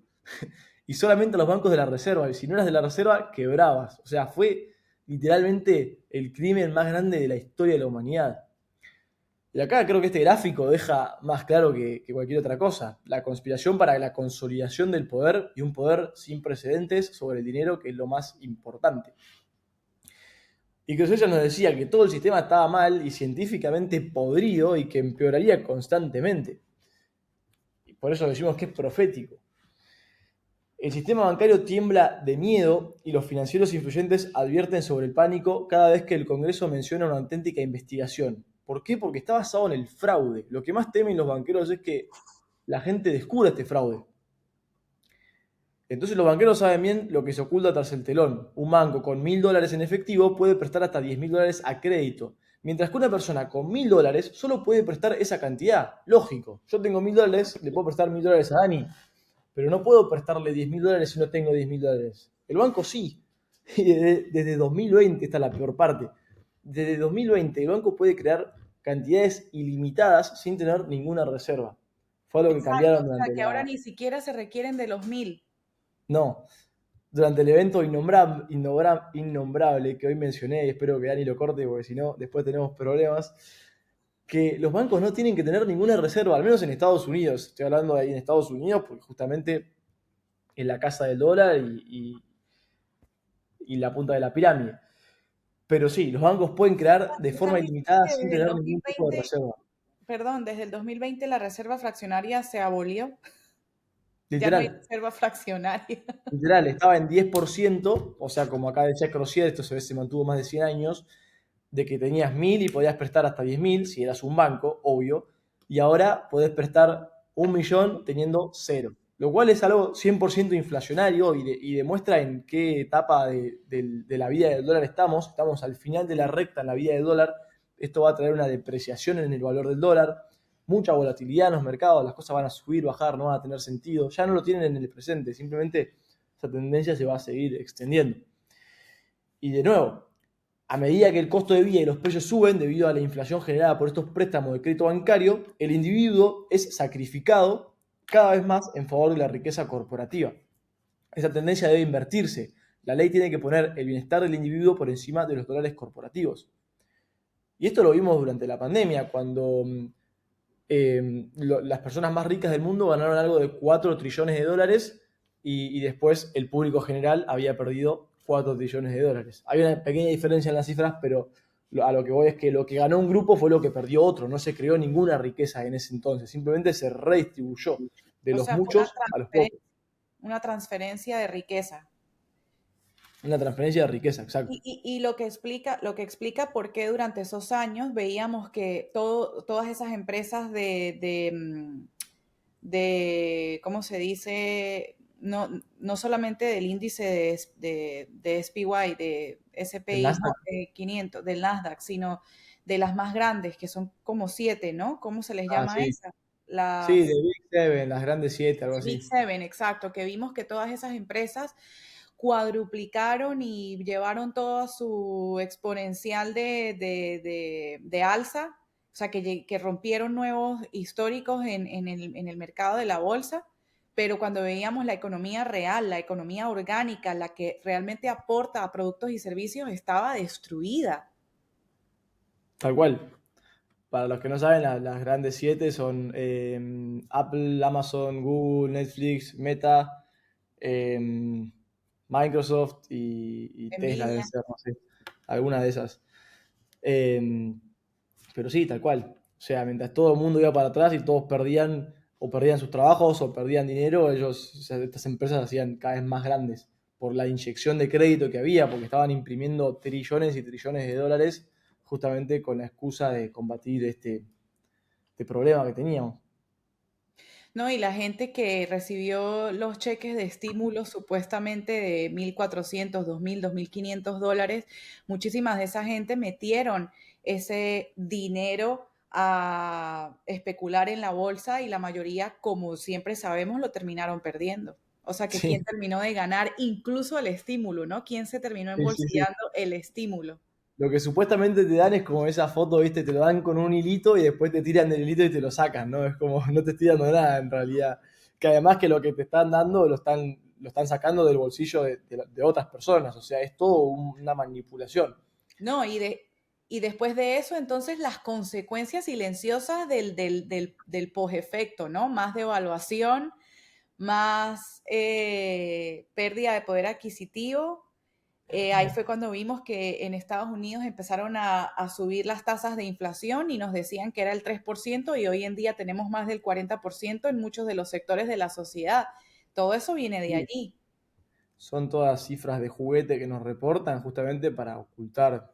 Y solamente a los bancos de la Reserva, y si no eras de la Reserva, quebrabas. O sea, fue literalmente el crimen más grande de la historia de la humanidad. Y acá creo que este gráfico deja más claro que cualquier otra cosa. La conspiración para la consolidación del poder y un poder sin precedentes sobre el dinero, que es lo más importante. Y que ella nos decía que todo el sistema estaba mal y científicamente podrido y que empeoraría constantemente. Y por eso decimos que es profético. El sistema bancario tiembla de miedo y los financieros influyentes advierten sobre el pánico cada vez que el Congreso menciona una auténtica investigación. ¿Por qué? Porque está basado en el fraude. Lo que más temen los banqueros es que la gente descubra este fraude. Entonces los banqueros saben bien lo que se oculta tras el telón. Un banco con $1.000 en efectivo puede prestar hasta $10.000 a crédito, mientras que una persona con $1.000 solo puede prestar esa cantidad. Lógico, yo tengo $1.000, le puedo prestar $1.000 a Dani, pero no puedo prestarle $10.000 si no tengo $10.000. El banco sí. Y desde 2020, esta es la peor parte. Desde 2020 el banco puede crear cantidades ilimitadas sin tener ninguna reserva. Fue algo que Exacto, cambiaron o sea, durante que ahora la... ni siquiera se requieren de los 1000. No, durante el evento innombrable que hoy mencioné, y espero que Dani lo corte porque si no, después tenemos problemas, que los bancos no tienen que tener ninguna reserva, al menos en Estados Unidos. Estoy hablando de ahí en Estados Unidos porque justamente es la casa del dólar y la punta de la pirámide. Pero sí, los bancos pueden crear de ¿Tú forma sabías ilimitada que sin desde el tener ningún tipo de 2020, reserva. perdón, desde el 2020 la reserva fraccionaria se abolió? Ya no hay Literal, reserva fraccionaria. literal, estaba en 10%, o sea, como acá decía Crocier, esto se mantuvo más de 100 años, de que tenías 1.000 y podías prestar hasta 10.000 si eras un banco, obvio, y ahora podés prestar 1.000.000 teniendo cero, lo cual es algo 100% inflacionario y demuestra en qué etapa de la vida del dólar estamos al final de la recta en la vida del dólar, esto va a traer una depreciación en el valor del dólar, mucha volatilidad en los mercados, las cosas van a subir, bajar, no van a tener sentido, ya no lo tienen en el presente, simplemente esa tendencia se va a seguir extendiendo. Y de nuevo, a medida que el costo de vida y los precios suben debido a la inflación generada por estos préstamos de crédito bancario, el individuo es sacrificado cada vez más en favor de la riqueza corporativa. Esa tendencia debe invertirse. La ley tiene que poner el bienestar del individuo por encima de los dólares corporativos. Y esto lo vimos durante la pandemia, cuando las personas más ricas del mundo ganaron algo de 4 trillones de dólares y después el público general había perdido 4 trillones de dólares. Hay una pequeña diferencia en las cifras, pero a lo que voy es que lo que ganó un grupo fue lo que perdió otro. No se creó ninguna riqueza en ese entonces, simplemente se redistribuyó de O los sea, fue muchos a los pocos. una transferencia de riqueza. Una transferencia de riqueza, exacto. Y lo que explica por qué durante esos años veíamos que todas esas empresas ¿cómo se dice? No solamente del índice de SPY, de El SPY Nasdaq. 500, del Nasdaq, sino de las más grandes, que son como 7, ¿no? ¿Cómo se les Ah, llama a sí. esas? Sí, de Las Big Seven, las grandes siete, algo Big así. Seven, exacto, que vimos que todas esas empresas cuadruplicaron y llevaron toda su exponencial de alza, o sea, que rompieron nuevos históricos en el mercado de la bolsa, pero cuando veíamos la economía real, la economía orgánica, la que realmente aporta a productos y servicios, estaba destruida. Tal cual. Para los que no saben, las grandes siete son Apple, Amazon, Google, Netflix, Meta, eh, Microsoft y Tesla deben Nvidia. ser, no sé, alguna de esas. Eh, pero sí, tal cual. O sea, mientras todo el mundo iba para atrás y todos perdían o perdían sus trabajos o perdían dinero, ellos, o sea, estas empresas se hacían cada vez más grandes por la inyección de crédito que había, porque estaban imprimiendo trillones y trillones de dólares justamente con la excusa de combatir este problema que teníamos. No, y la gente que recibió los cheques de estímulo supuestamente de 1.400, 2.000, $2.500, muchísimas de esa gente metieron ese dinero a especular en la bolsa y la mayoría, como siempre sabemos, lo terminaron perdiendo. O sea que quién Sí, terminó de ganar incluso el estímulo, ¿no? ¿Quién se terminó sí, sí, sí. embolsillando el estímulo? Lo que supuestamente te dan es como esa foto, ¿viste? Te lo dan con un hilito y después te tiran del hilito y te lo sacan, ¿no? Es como, no te estoy dando nada en realidad. Que además que lo que te están dando lo están sacando del bolsillo de otras personas, o sea, es todo una manipulación. No, y después de eso, entonces las consecuencias silenciosas del posefecto, ¿no? Más devaluación, más pérdida de poder adquisitivo. Ahí fue cuando vimos que en Estados Unidos empezaron a subir las tasas de inflación y nos decían que era el 3% y hoy en día tenemos más del 40% en muchos de los sectores de la sociedad. Todo eso viene de Sí. allí. Son todas cifras de juguete que nos reportan justamente para ocultar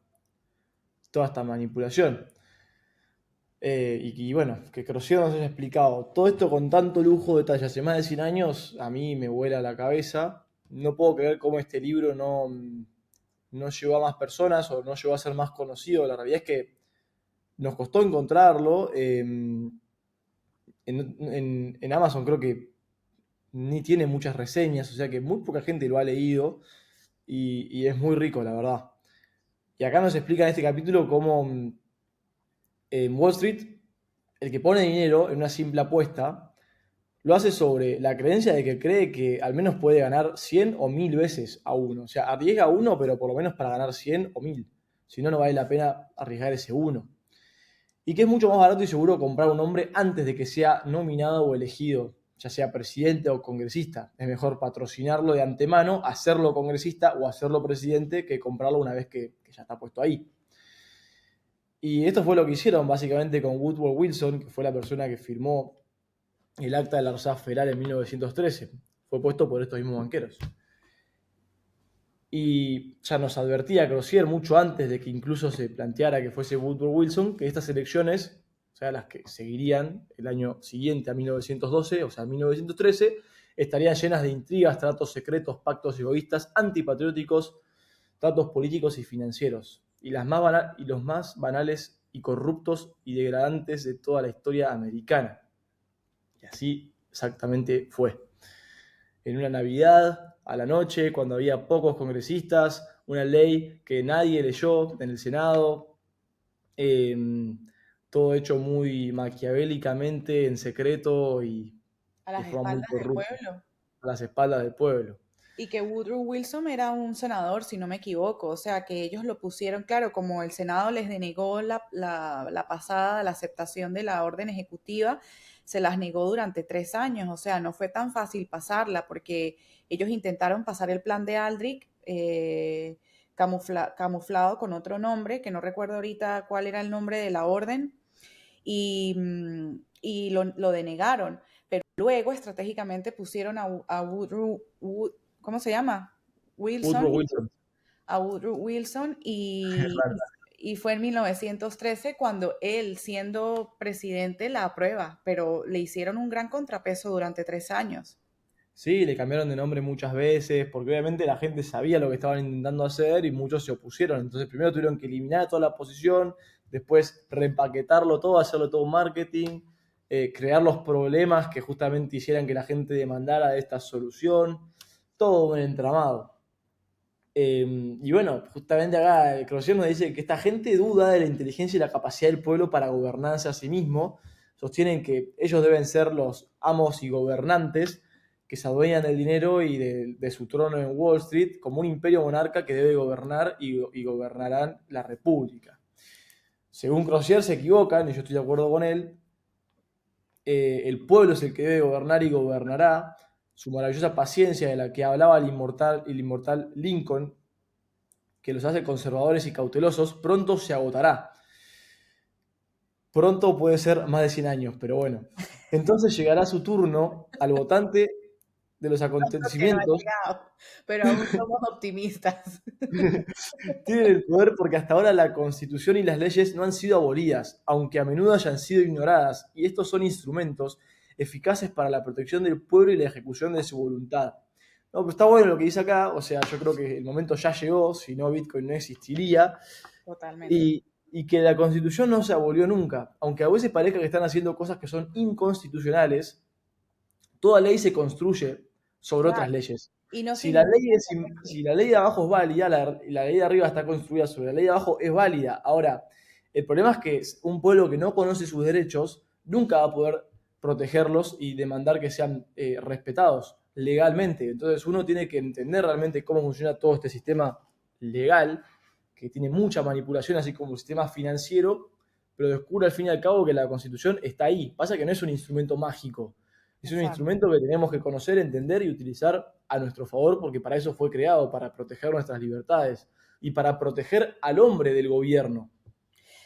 toda esta manipulación. Y bueno, que Crozier nos haya explicado todo esto con tanto lujo de detalle hace más de 100 años, a mí me vuela la cabeza. No puedo creer cómo este libro no llegó a más personas o no llegó a ser más conocido. La realidad es que nos costó encontrarlo. En Amazon creo que ni tiene muchas reseñas, o sea que muy poca gente lo ha leído y es muy rico, la verdad. Y acá nos explica en este capítulo cómo en Wall Street el que pone dinero en una simple apuesta lo hace sobre la creencia de que cree que al menos puede ganar 100 o 1000 veces a uno. O sea, arriesga uno, pero por lo menos para ganar 100 o 1000. Si no, no vale la pena arriesgar ese uno. Y que es mucho más barato y seguro comprar un hombre antes de que sea nominado o elegido, ya sea presidente o congresista. Es mejor patrocinarlo de antemano, hacerlo congresista o hacerlo presidente que comprarlo una vez que ya está puesto ahí. Y esto fue lo que hicieron básicamente con Woodrow Wilson, que fue la persona que firmó el acta de la Reserva Federal en 1913. Fue puesto por estos mismos banqueros. Y ya nos advertía Crozier mucho antes de que incluso se planteara que fuese Woodrow Wilson, que estas elecciones, o sea, las que seguirían el año siguiente a 1912, o sea, 1913, estarían llenas de intrigas, tratos secretos, pactos egoístas, antipatrióticos, tratos políticos y financieros, y los más banales y corruptos y degradantes de toda la historia americana. Y así exactamente fue. En una Navidad, a la noche, cuando había pocos congresistas, una ley que nadie leyó en el Senado, eh, todo hecho muy maquiavélicamente, en secreto A de las forma muy espaldas del corrupta, pueblo. a las espaldas del pueblo. Y que Woodrow Wilson era un senador, si no me equivoco, o sea, que ellos lo pusieron, claro, como el Senado les denegó la pasada, la aceptación de la orden ejecutiva, se las negó durante 3 años, o sea, no fue tan fácil pasarla porque ellos intentaron pasar el plan de Aldrich, camuflado con otro nombre, que no recuerdo ahorita cuál era el nombre de la orden, y lo denegaron. Pero luego estratégicamente pusieron a ¿cómo se llama? Woodrow Wilson, Wilson. a Woodrow Wilson y fue en 1913 cuando él, siendo presidente, la aprueba, pero le hicieron un gran contrapeso durante 3 años. Sí, le cambiaron de nombre muchas veces, porque obviamente la gente sabía lo que estaban intentando hacer y muchos se opusieron. Entonces primero tuvieron que eliminar toda la oposición, después reempaquetarlo todo, hacerlo todo marketing, crear los problemas que justamente hicieran que la gente demandara de esta solución, todo un entramado. Y bueno, justamente acá el Crozier nos dice que esta gente duda de la inteligencia y la capacidad del pueblo para gobernarse a sí mismo. Sostienen que ellos deben ser los amos y gobernantes que se adueñan del dinero y de su trono en Wall Street como un imperio monarca que debe gobernar y gobernarán la república. Según Crozier se equivocan, y yo estoy de acuerdo con él, el pueblo es el que debe gobernar y gobernará. Su maravillosa paciencia de la que hablaba el inmortal Lincoln, que los hace conservadores y cautelosos, pronto se agotará. Pronto puede ser más de 100 años, pero bueno. Entonces llegará su turno al votante de los Que no ha acontecimientos. llegado, pero aún somos optimistas. Tienen el poder porque hasta ahora la Constitución y las leyes no han sido abolidas, aunque a menudo hayan sido ignoradas, y estos son instrumentos eficaces para la protección del pueblo y la ejecución de su voluntad. No, pero está bueno lo que dice acá, o sea, yo creo que el momento ya llegó, si no Bitcoin no existiría, Totalmente. y que la Constitución no se abolió nunca, aunque a veces parezca que están haciendo cosas que son inconstitucionales, toda ley se construye sobre otras Claro. leyes. Y no Si la significa ley, si la ley de abajo es válida, la ley de arriba está construida sobre la ley de abajo, es válida. Ahora, el problema es que un pueblo que no conoce sus derechos nunca va a poder protegerlos y demandar que sean respetados legalmente. Entonces uno tiene que entender realmente cómo funciona todo este sistema legal, que tiene mucha manipulación, así como el sistema financiero, pero descubre al fin y al cabo que la Constitución está ahí. Pasa que no es un instrumento mágico, es un exacto. instrumento que tenemos que conocer, entender y utilizar a nuestro favor, porque para eso fue creado, para proteger nuestras libertades y para proteger al hombre del gobierno.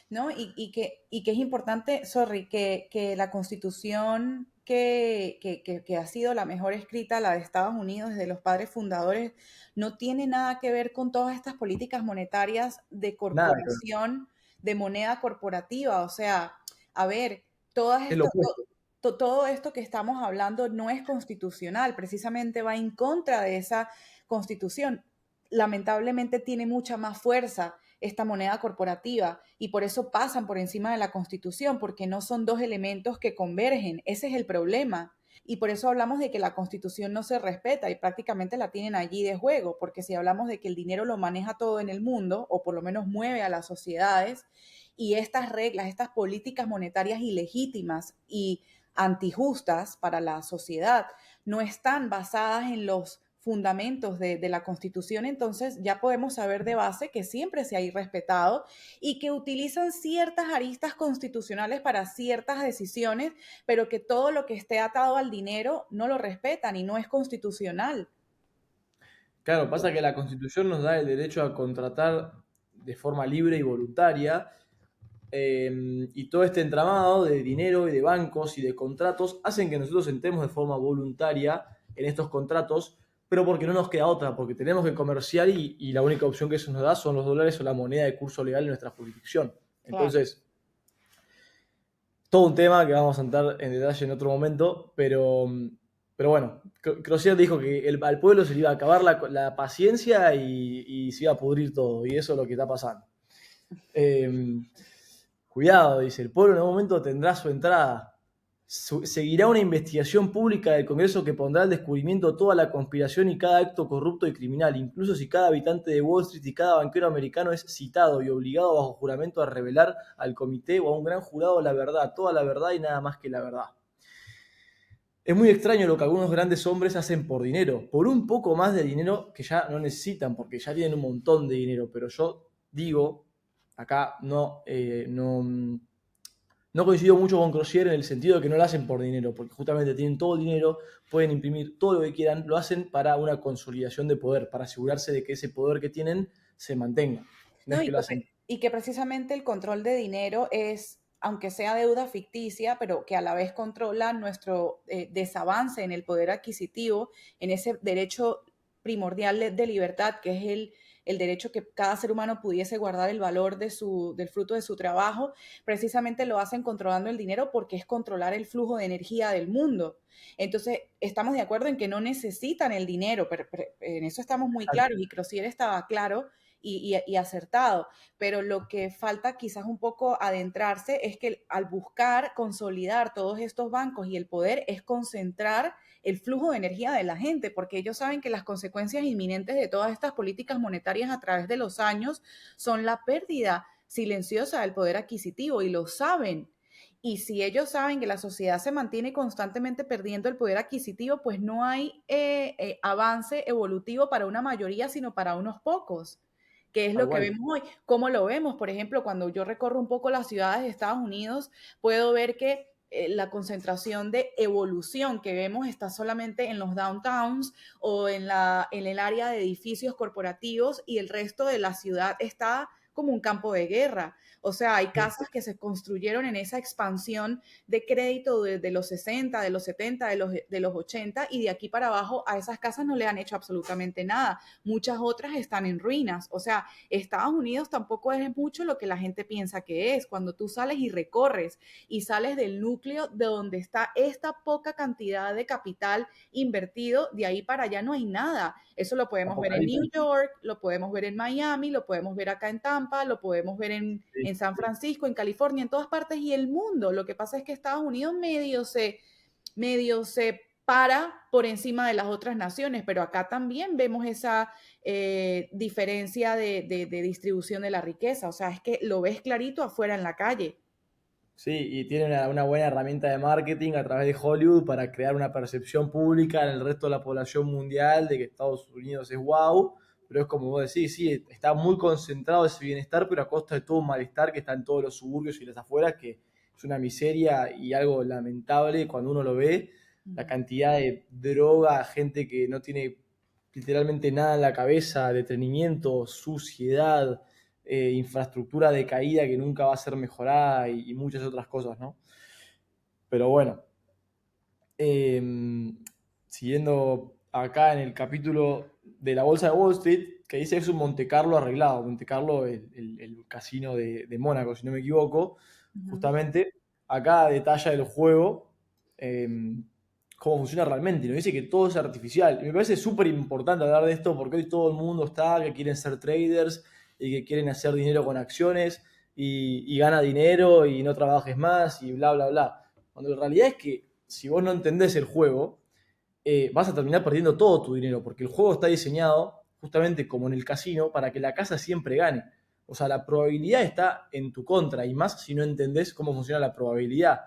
¿No? Y que es importante, sorry, que la constitución que ha sido la mejor escrita, la de Estados Unidos, desde los padres fundadores, no tiene nada que ver con todas estas políticas monetarias de Nada que ver. corporación, de moneda corporativa. O sea, a ver, todas Es lo estas, opuesto. todo esto que estamos hablando no es constitucional, precisamente va en contra de esa constitución. Lamentablemente tiene mucha más fuerza esta moneda corporativa y por eso pasan por encima de la constitución, porque no son dos elementos que convergen. Ese es el problema. Y por eso hablamos de que la constitución no se respeta y prácticamente la tienen allí de juego, porque si hablamos de que el dinero lo maneja todo en el mundo, o por lo menos mueve a las sociedades, y estas reglas, estas políticas monetarias ilegítimas y antijustas para la sociedad no están basadas en los fundamentos de la Constitución, entonces ya podemos saber de base que siempre se ha irrespetado y que utilizan ciertas aristas constitucionales para ciertas decisiones, pero que todo lo que esté atado al dinero no lo respetan y no es constitucional. Claro, pasa que la Constitución nos da el derecho a contratar de forma libre y voluntaria, y todo este entramado de dinero y de bancos y de contratos hacen que nosotros entremos de forma voluntaria en estos contratos, pero porque no nos queda otra, porque tenemos que comerciar y la única opción que eso nos da son los dólares o la moneda de curso legal en nuestra jurisdicción. Claro. Entonces, todo un tema que vamos a entrar en detalle en otro momento, pero bueno, Crozier dijo que al pueblo se le iba a acabar la paciencia y se iba a pudrir todo, y eso es lo que está pasando. Eh, Cuidado, dice, el pueblo en algún momento tendrá su entrada. Seguirá una investigación pública del Congreso que pondrá al descubrimiento toda la conspiración y cada acto corrupto y criminal, incluso si cada habitante de Wall Street y cada banquero americano es citado y obligado bajo juramento a revelar al comité o a un gran jurado la verdad, toda la verdad y nada más que la verdad. Es muy extraño lo que algunos grandes hombres hacen por dinero, por un poco más de dinero que ya no necesitan, porque ya tienen un montón de dinero, pero yo digo, acá no coincido mucho con Crozier en el sentido de que no lo hacen por dinero, porque justamente tienen todo el dinero, pueden imprimir todo lo que quieran, lo hacen para una consolidación de poder, para asegurarse de que ese poder que tienen se mantenga. No No, es que lo hacen y que precisamente el control de dinero es, aunque sea deuda ficticia, pero que a la vez controla nuestro desavance en el poder adquisitivo, en ese derecho primordial de libertad, que es el derecho que cada ser humano pudiese guardar el valor del fruto de su trabajo, precisamente lo hacen controlando el dinero porque es controlar el flujo de energía del mundo. Entonces, estamos de acuerdo en que no necesitan el dinero, pero en eso estamos muy claros y Crozier estaba claro y acertado, pero lo que falta quizás un poco adentrarse es que al buscar consolidar todos estos bancos y el poder es concentrar el flujo de energía de la gente, porque ellos saben que las consecuencias inminentes de todas estas políticas monetarias a través de los años son la pérdida silenciosa del poder adquisitivo y lo saben. Y si ellos saben que la sociedad se mantiene constantemente perdiendo el poder adquisitivo, pues no hay avance evolutivo para una mayoría, sino para unos pocos, que es tal lo que cual. vemos hoy. ¿Cómo lo vemos? Por ejemplo, cuando yo recorro un poco las ciudades de Estados Unidos, puedo ver que la concentración de evolución que vemos está solamente en los downtowns o en el área de edificios corporativos y el resto de la ciudad está como un campo de guerra. O sea, hay casas que se construyeron en esa expansión de crédito de los 60, de los 70, de los 80 y de aquí para abajo a esas casas no le han hecho absolutamente nada. Muchas otras están en ruinas. O sea, Estados Unidos tampoco es mucho lo que la gente piensa que es. Cuando tú sales y recorres y sales del núcleo de donde está esta poca cantidad de capital invertido, de ahí para allá no hay nada. Eso lo podemos ver en New Apocalipsis. York, lo podemos ver en Miami, lo podemos ver acá en Tampa, lo podemos ver Sí. en San Francisco, en California, en todas partes y el mundo. Lo que pasa es que Estados Unidos medio se para por encima de las otras naciones, pero acá también vemos esa diferencia de distribución de la riqueza, o sea, es que lo ves clarito afuera en la calle. Sí, y tiene una buena herramienta de marketing a través de Hollywood para crear una percepción pública en el resto de la población mundial de que Estados Unidos es wow, pero es como vos decís, sí, está muy concentrado ese bienestar, pero a costa de todo un malestar que está en todos los suburbios y las afueras, que es una miseria y algo lamentable cuando uno lo ve, la cantidad de droga, gente que no tiene literalmente nada en la cabeza, detenimiento, suciedad, infraestructura de caída que nunca va a ser mejorada y muchas otras cosas, ¿no? Pero bueno, eh, siguiendo acá en el capítulo de la Bolsa de Wall Street, que dice es un Monte Carlo arreglado, Monte Carlo, el casino de Mónaco, si no me equivoco, Uh -huh. justamente, acá detalla el juego, eh, cómo funciona realmente. Y nos dice que todo es artificial. Y me parece súper importante hablar de esto porque hoy todo el mundo está que quieren ser traders y que quieren hacer dinero con acciones y gana dinero y no trabajes más y bla, bla, bla. Cuando la realidad es que si vos no entendés el juego, vas a terminar perdiendo todo tu dinero porque el juego está diseñado justamente como en el casino para que la casa siempre gane. O sea, la probabilidad está en tu contra y más si no entendés cómo funciona la probabilidad.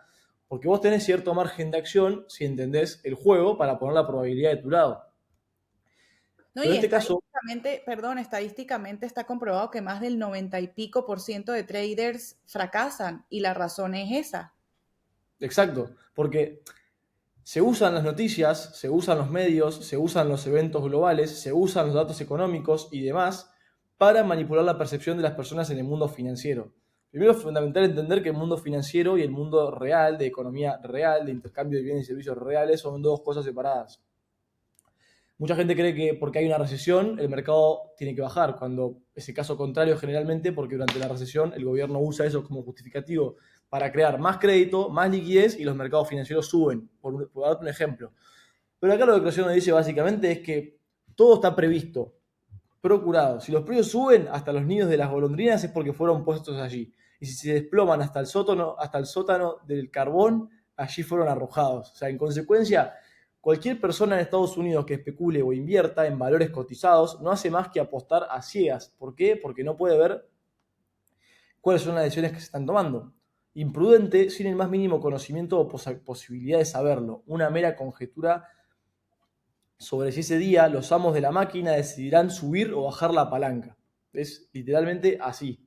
Porque vos tenés cierto margen de acción si entendés el juego para poner la probabilidad de tu lado. No, Pero y en este caso, estadísticamente, perdón, estadísticamente está comprobado que más del 90 y pico por ciento de traders fracasan y la razón es esa. exacto, porque se usan las noticias, se usan los medios, se usan los eventos globales, se usan los datos económicos y demás para manipular la percepción de las personas en el mundo financiero. Primero es fundamental entender que el mundo financiero y el mundo real, de economía real, de intercambio de bienes y servicios reales, son dos cosas separadas. Mucha gente cree que porque hay una recesión el mercado tiene que bajar, cuando es el caso contrario generalmente porque durante la recesión el gobierno usa eso como justificativo para crear más crédito, más liquidez y los mercados financieros suben, por darte un ejemplo. Pero acá lo que Creación nos dice básicamente es que todo está previsto, procurado. Si los precios suben hasta los nidos de las golondrinas es porque fueron puestos allí. Y si se desploman hasta el sótano del carbón, allí fueron arrojados. O sea, en consecuencia, cualquier persona en Estados Unidos que especule o invierta en valores cotizados no hace más que apostar a ciegas. ¿Por qué? Porque no puede ver cuáles son las decisiones que se están tomando. Imprudente, sin el más mínimo conocimiento o posibilidad de saberlo. Una mera conjetura sobre si ese día los amos de la máquina decidirán subir o bajar la palanca. Es literalmente así.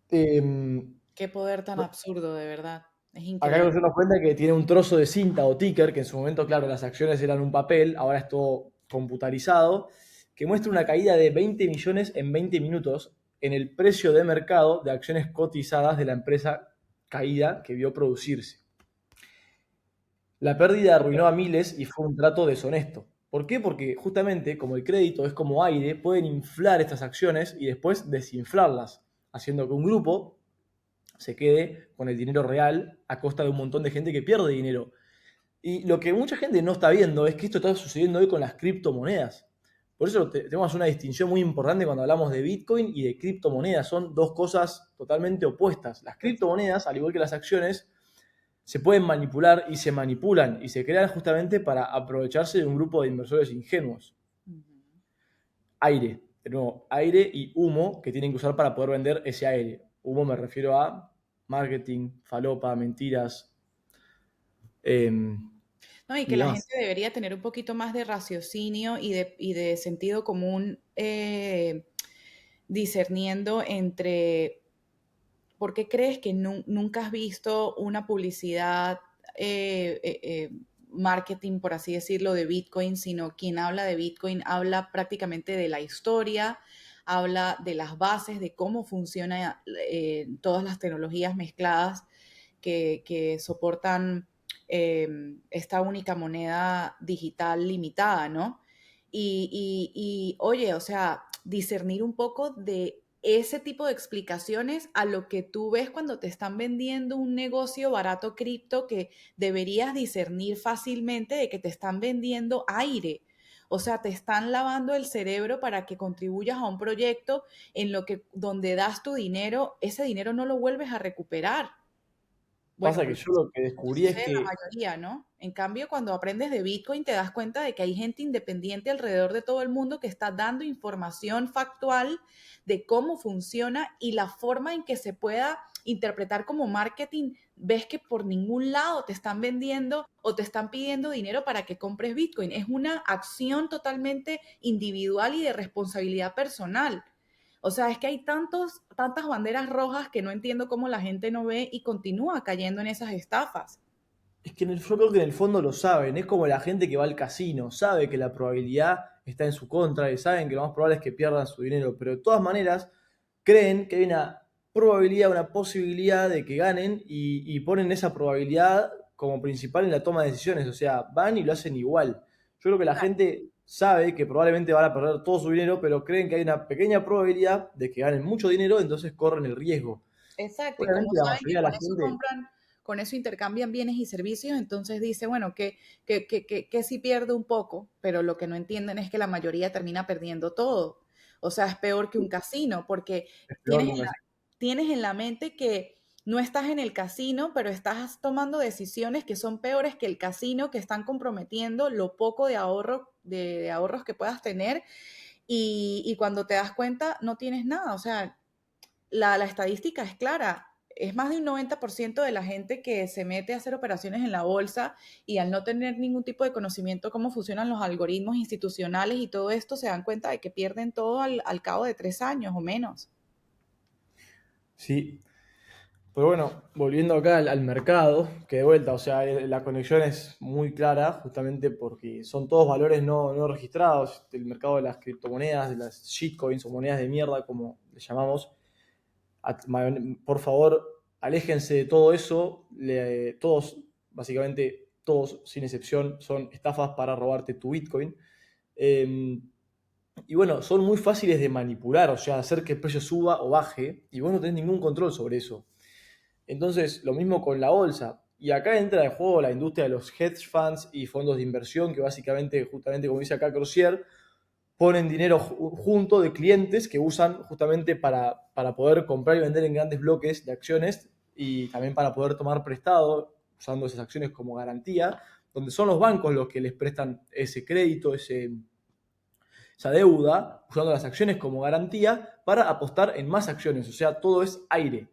Eh, Qué poder tan absurdo, de verdad. Es Acá increíble. nos damos cuenta que tiene un trozo de cinta o ticker, que en su momento, claro, las acciones eran un papel, ahora es todo computarizado, que muestra una caída de 20 millones en 20 minutos en el precio de mercado de acciones cotizadas de la empresa caída que vio producirse. La pérdida arruinó a miles y fue un trato deshonesto. ¿Por qué? Porque justamente como el crédito es como aire, pueden inflar estas acciones y después desinflarlas, haciendo que un grupo se quede con el dinero real a costa de un montón de gente que pierde dinero. Y lo que mucha gente no está viendo es que esto está sucediendo hoy con las criptomonedas. Por eso tenemos una distinción muy importante cuando hablamos de Bitcoin y de criptomonedas. Son dos cosas totalmente opuestas. Las criptomonedas, al igual que las acciones, se pueden manipular y se manipulan y se crean justamente para aprovecharse de un grupo de inversores ingenuos. Ujú. Aire, de nuevo, aire y humo que tienen que usar para poder vender ese aire. Humo me refiero a marketing, falopa, mentiras eh, No, y y que la gente demás. debería tener un poquito más de raciocinio y de sentido común, discerniendo entre por qué crees que nunca has visto una publicidad, marketing, por así decirlo, de Bitcoin, sino quien habla de Bitcoin habla prácticamente de la historia, habla de las bases, de cómo funcionan todas las tecnologías mezcladas que soportan esta única moneda digital limitada, ¿no? Oye, o sea, discernir un poco de ese tipo de explicaciones a lo que tú ves cuando te están vendiendo un negocio barato cripto que deberías discernir fácilmente de que te están vendiendo aire. O sea, te están lavando el cerebro para que contribuyas a un proyecto en lo que donde das tu dinero, ese dinero no lo vuelves a recuperar. Bueno, Pasa o que lo yo lo que descubrí es sucede en la que mayoría, ¿no? En cambio, cuando aprendes de Bitcoin, te das cuenta de que hay gente independiente alrededor de todo el mundo que está dando información factual de cómo funciona y la forma en que se pueda interpretar como marketing. Ves que por ningún lado te están vendiendo o te están pidiendo dinero para que compres Bitcoin. Es una acción totalmente individual y de responsabilidad personal. O sea, es que hay tantas banderas rojas que no entiendo cómo la gente no ve y continúa cayendo en esas estafas. es que yo creo que en el fondo lo saben, es como la gente que va al casino, sabe que la probabilidad está en su contra y saben que lo más probable es que pierdan su dinero, pero de todas maneras creen que hay una probabilidad, una posibilidad de que ganen y ponen esa probabilidad como principal en la toma de decisiones, o sea, van y lo hacen igual. Yo creo que la gente sabe que probablemente van a perder todo su dinero, pero creen que hay una pequeña probabilidad de que ganen mucho dinero, entonces corren el riesgo. Exacto, y como Obviamente la saben que mayoría de con la eso gente, compran, con eso intercambian bienes y servicios, entonces dice, bueno, que sí pierde un poco, pero lo que no entienden es que la mayoría termina perdiendo todo. O sea, es peor que un casino, porque es peor tienes que en un la, casino. tienes en la mente que no estás en el casino, pero estás tomando decisiones que son peores que el casino, que están comprometiendo lo poco de ahorro, de ahorros que puedas tener, y cuando te das cuenta no tienes nada. O sea, la estadística es clara. Es más de un 90% de la gente que se mete a hacer operaciones en la bolsa y al no tener ningún tipo de conocimiento cómo funcionan los algoritmos institucionales y todo esto, se dan cuenta de que pierden todo al cabo de 3 años o menos. Sí, pero bueno, volviendo acá al mercado, que de vuelta, o sea, la conexión es muy clara, justamente porque son todos valores no registrados. El mercado de las criptomonedas, de las shitcoins o monedas de mierda, como le llamamos. Por favor, aléjense de todo eso. Todos, básicamente, todos, sin excepción, son estafas para robarte tu Bitcoin. Eh, y bueno, son muy fáciles de manipular, o sea, hacer que el precio suba o baje, y vos no tenés ningún control sobre eso. Entonces, lo mismo con la bolsa. Y acá entra en juego la industria de los hedge funds y fondos de inversión, que básicamente, justamente como dice acá Crozier, ponen dinero junto de clientes que usan justamente para poder comprar y vender en grandes bloques de acciones y también para poder tomar prestado usando esas acciones como garantía, donde son los bancos los que les prestan ese crédito, esa deuda, usando las acciones como garantía para apostar en más acciones. O sea, todo es aire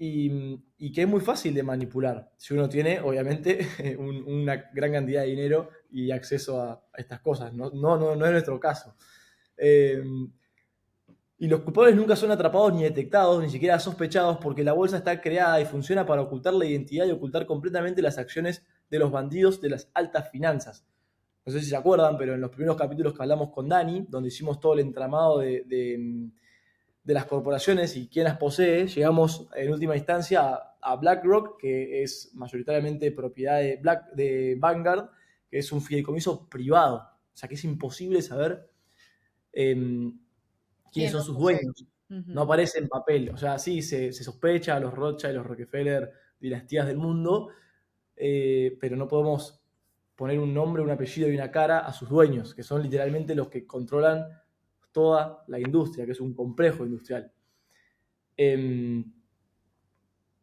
y que es muy fácil de manipular si uno tiene, obviamente, una gran cantidad de dinero y acceso a estas cosas. No es nuestro caso. Eh, y los culpables nunca son atrapados ni detectados, ni siquiera sospechados, porque la bolsa está creada y funciona para ocultar la identidad y ocultar completamente las acciones de los bandidos de las altas finanzas. No sé si se acuerdan, pero en los primeros capítulos que hablamos con Dani, donde hicimos todo el entramado de las corporaciones y quién las posee, llegamos en última instancia a BlackRock, que es mayoritariamente propiedad de Vanguard, que es un fideicomiso privado. O sea que es imposible saber eh, quiénes ¿Quién son lo sus posee? dueños. No Ujú. aparece en papel. O sea, sí, se sospecha a los Rothschild, los Rockefeller, dinastías del mundo, pero no podemos poner un nombre, un apellido y una cara a sus dueños, que son literalmente los que controlan toda la industria, que es un complejo industrial. Eh,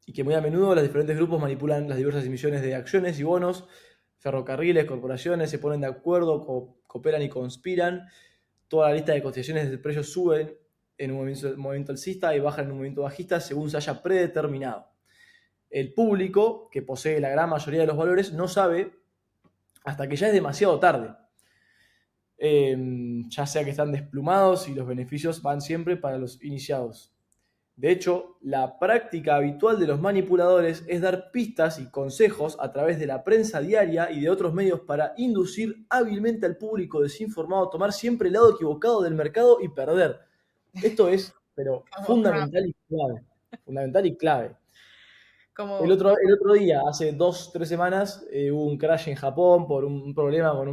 y que muy a menudo los diferentes grupos manipulan las diversas emisiones de acciones y bonos, ferrocarriles, corporaciones, se ponen de acuerdo, cooperan y conspiran. Toda la lista de cotizaciones de precios suben en un movimiento alcista y bajan en un movimiento bajista según se haya predeterminado. El público, que posee la gran mayoría de los valores, no sabe hasta que ya es demasiado tarde. Ya sea que están desplumados y los beneficios van siempre para los iniciados. De hecho, la práctica habitual de los manipuladores es dar pistas y consejos a través de la prensa diaria y de otros medios para inducir hábilmente al público desinformado a tomar siempre el lado equivocado del mercado y perder. Esto es, pero Como Trump, fundamental y clave. Fundamental y clave. El como, otro, el otro día, hace 2, 3 semanas, hubo un crash en Japón por un problema con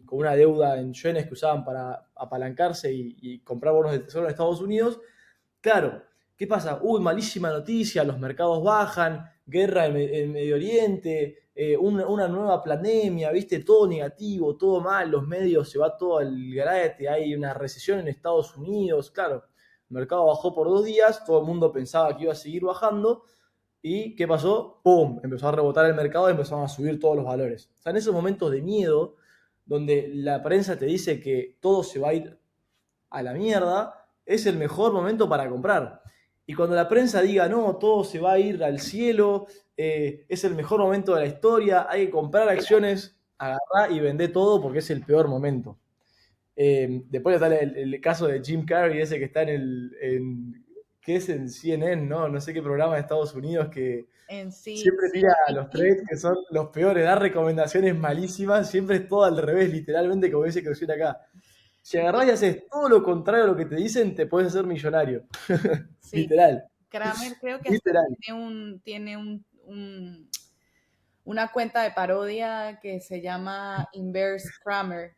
una deuda en yenes que usaban para apalancarse y comprar bonos del tesoro en Estados Unidos. Claro, ¿qué pasa? Uy, malísima noticia, los mercados bajan, guerra en Medio Oriente, una nueva pandemia, ¿viste? Todo negativo, todo mal, los medios se va todo al garete, hay una recesión en Estados Unidos, claro. El mercado bajó por 2 días, todo el mundo pensaba que iba a seguir bajando, ¿y qué pasó? ¡Pum! Empezó a rebotar el mercado y empezaron a subir todos los valores. O sea, en esos momentos de miedo, donde la prensa te dice que todo se va a ir a la mierda, es el mejor momento para comprar. Y cuando la prensa diga, no, todo se va a ir al cielo, es el mejor momento de la historia, hay que comprar acciones, agarrar y vender todo porque es el peor momento. Después está el caso de Jim Carrey, ese que está ¿qué es en CNN? No sé qué programa de Estados Unidos que en sí, siempre tira a los CNBC. trades que son los peores, da recomendaciones malísimas, siempre es todo al revés, literalmente, como dice que acá. Si agarrás y haces todo lo contrario a lo que te dicen, te puedes hacer millonario. Sí, Literal. Kramer creo que hasta Literal. una cuenta de parodia que se llama Inverse Kramer,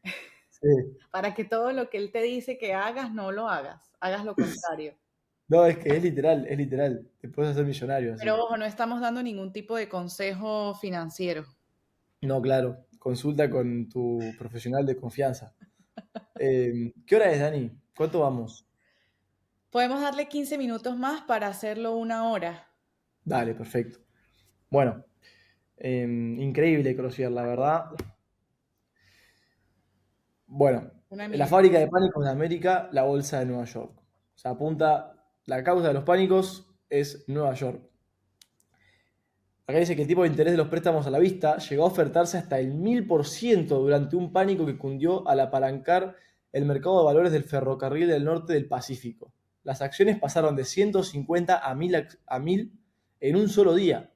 Sí. para que todo lo que él te dice que hagas, no lo hagas, hagas lo contrario. No, es que es literal, es literal. Te puedes hacer millonario Pero así. ojo, no estamos dando ningún tipo de consejo financiero. No, claro. Consulta con tu profesional de confianza. ¿Qué hora es, Dani? ¿Cuánto vamos? Podemos darle 15 minutos más para hacerlo una hora. Dale, perfecto. Bueno, increíble Crozier, la verdad. Bueno, Una la eminencia. fábrica de pánicos de América, la bolsa de Nueva York. O sea, apunta, la causa de los pánicos es Nueva York. Acá dice que el tipo de interés de los préstamos a la vista llegó a ofertarse hasta el 1000% durante un pánico que cundió al apalancar el mercado de valores del ferrocarril del norte del Pacífico. Las acciones pasaron de 150 a 1000 en un solo día.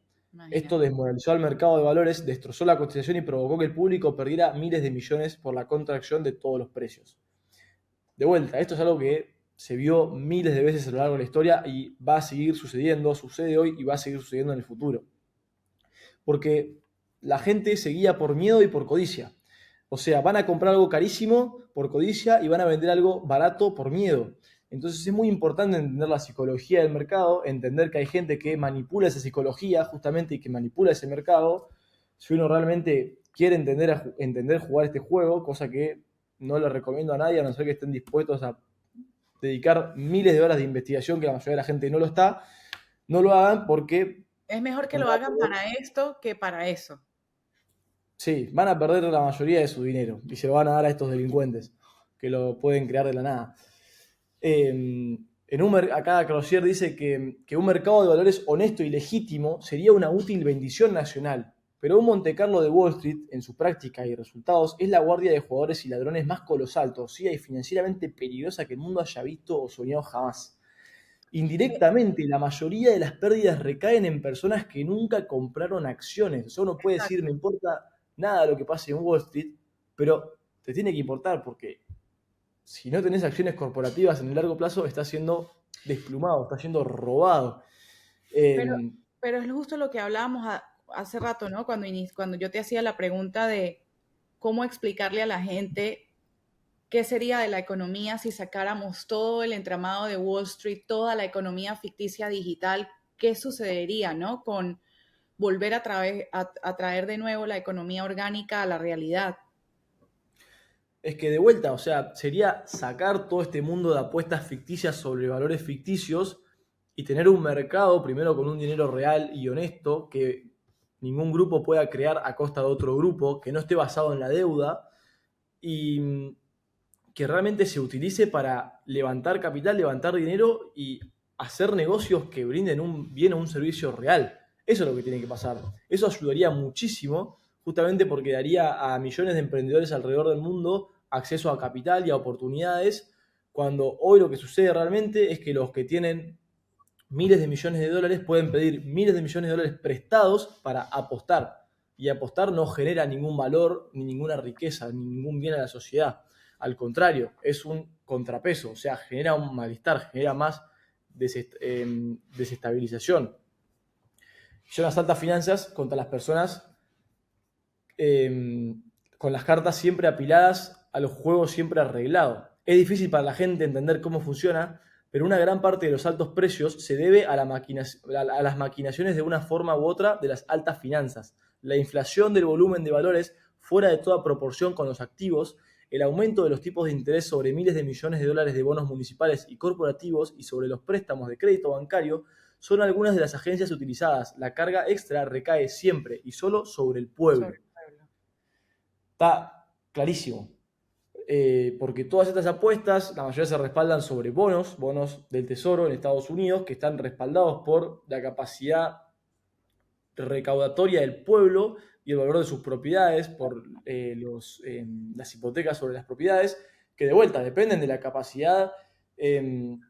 Esto Imagínate. desmoralizó al mercado de valores, destrozó la cotización y provocó que el público perdiera miles de millones por la contracción de todos los precios. De vuelta, esto es algo que se vio miles de veces a lo largo de la historia y va a seguir sucediendo, sucede hoy y va a seguir sucediendo en el futuro. Porque la gente se guía por miedo y por codicia. O sea, van a comprar algo carísimo por codicia y van a vender algo barato por miedo. Entonces es muy importante entender la psicología del mercado, entender que hay gente que manipula esa psicología justamente y que manipula ese mercado. Si uno realmente quiere entender jugar este juego, cosa que no le recomiendo a nadie, a no ser que estén dispuestos a dedicar miles de horas de investigación, que la mayoría de la gente no lo está, no lo hagan porque Es mejor que van lo a hagan perder. para esto que para eso. Sí, van a perder la mayoría de su dinero y se lo van a dar a estos delincuentes que lo pueden crear de la nada. Acá Crozier dice que un mercado de valores honesto y legítimo sería una útil bendición nacional, pero un Montecarlo de Wall Street, en su práctica y resultados, es la guardia de jugadores y ladrones más colosal, torcida y financieramente peligrosa que el mundo haya visto o soñado jamás. Indirectamente, la mayoría de las pérdidas recaen en personas que nunca compraron acciones. O sea, uno puede decir, Exacto. me importa nada lo que pase en Wall Street, pero te tiene que importar porque si no tenés acciones corporativas en el largo plazo, estás siendo desplumado, estás siendo robado. Pero, Eh, pero es justo lo que hablábamos hace rato, ¿no? Cuando yo te hacía la pregunta de cómo explicarle a la gente qué sería de la economía si sacáramos todo el entramado de Wall Street, toda la economía ficticia digital, qué sucedería, ¿no? Con volver a traer de nuevo la economía orgánica a la realidad. es que de vuelta, o sea, sería sacar todo este mundo de apuestas ficticias sobre valores ficticios y tener un mercado, primero con un dinero real y honesto, que ningún grupo pueda crear a costa de otro grupo, que no esté basado en la deuda y que realmente se utilice para levantar capital, levantar dinero y hacer negocios que brinden un bien o un servicio real. Eso es lo que tiene que pasar. Eso ayudaría muchísimo, justamente porque daría a millones de emprendedores alrededor del mundo acceso a capital y a oportunidades, cuando hoy lo que sucede realmente es que los que tienen miles de millones de dólares pueden pedir miles de millones de dólares prestados para apostar. Y apostar no genera ningún valor, ni ninguna riqueza, ni ningún bien a la sociedad. Al contrario, es un contrapeso, o sea, genera un malestar, genera más desestabilización. Son las altas finanzas contra las personas eh, con las cartas siempre apiladas, a los juegos siempre arreglados. Es difícil para la gente entender cómo funciona, pero una gran parte de los altos precios se debe a las maquinaciones de una forma u otra de las altas finanzas. La inflación del volumen de valores fuera de toda proporción con los activos, el aumento de los tipos de interés sobre miles de millones de dólares de bonos municipales y corporativos y sobre los préstamos de crédito bancario son algunas de las agencias utilizadas. La carga extra recae siempre y solo sobre el Sobre pueblo. el pueblo. Está clarísimo. Porque todas estas apuestas, la mayoría se respaldan sobre bonos del Tesoro en Estados Unidos, que están respaldados por la capacidad recaudatoria del pueblo y el valor de sus propiedades, por las hipotecas sobre las propiedades, que de vuelta dependen de la capacidad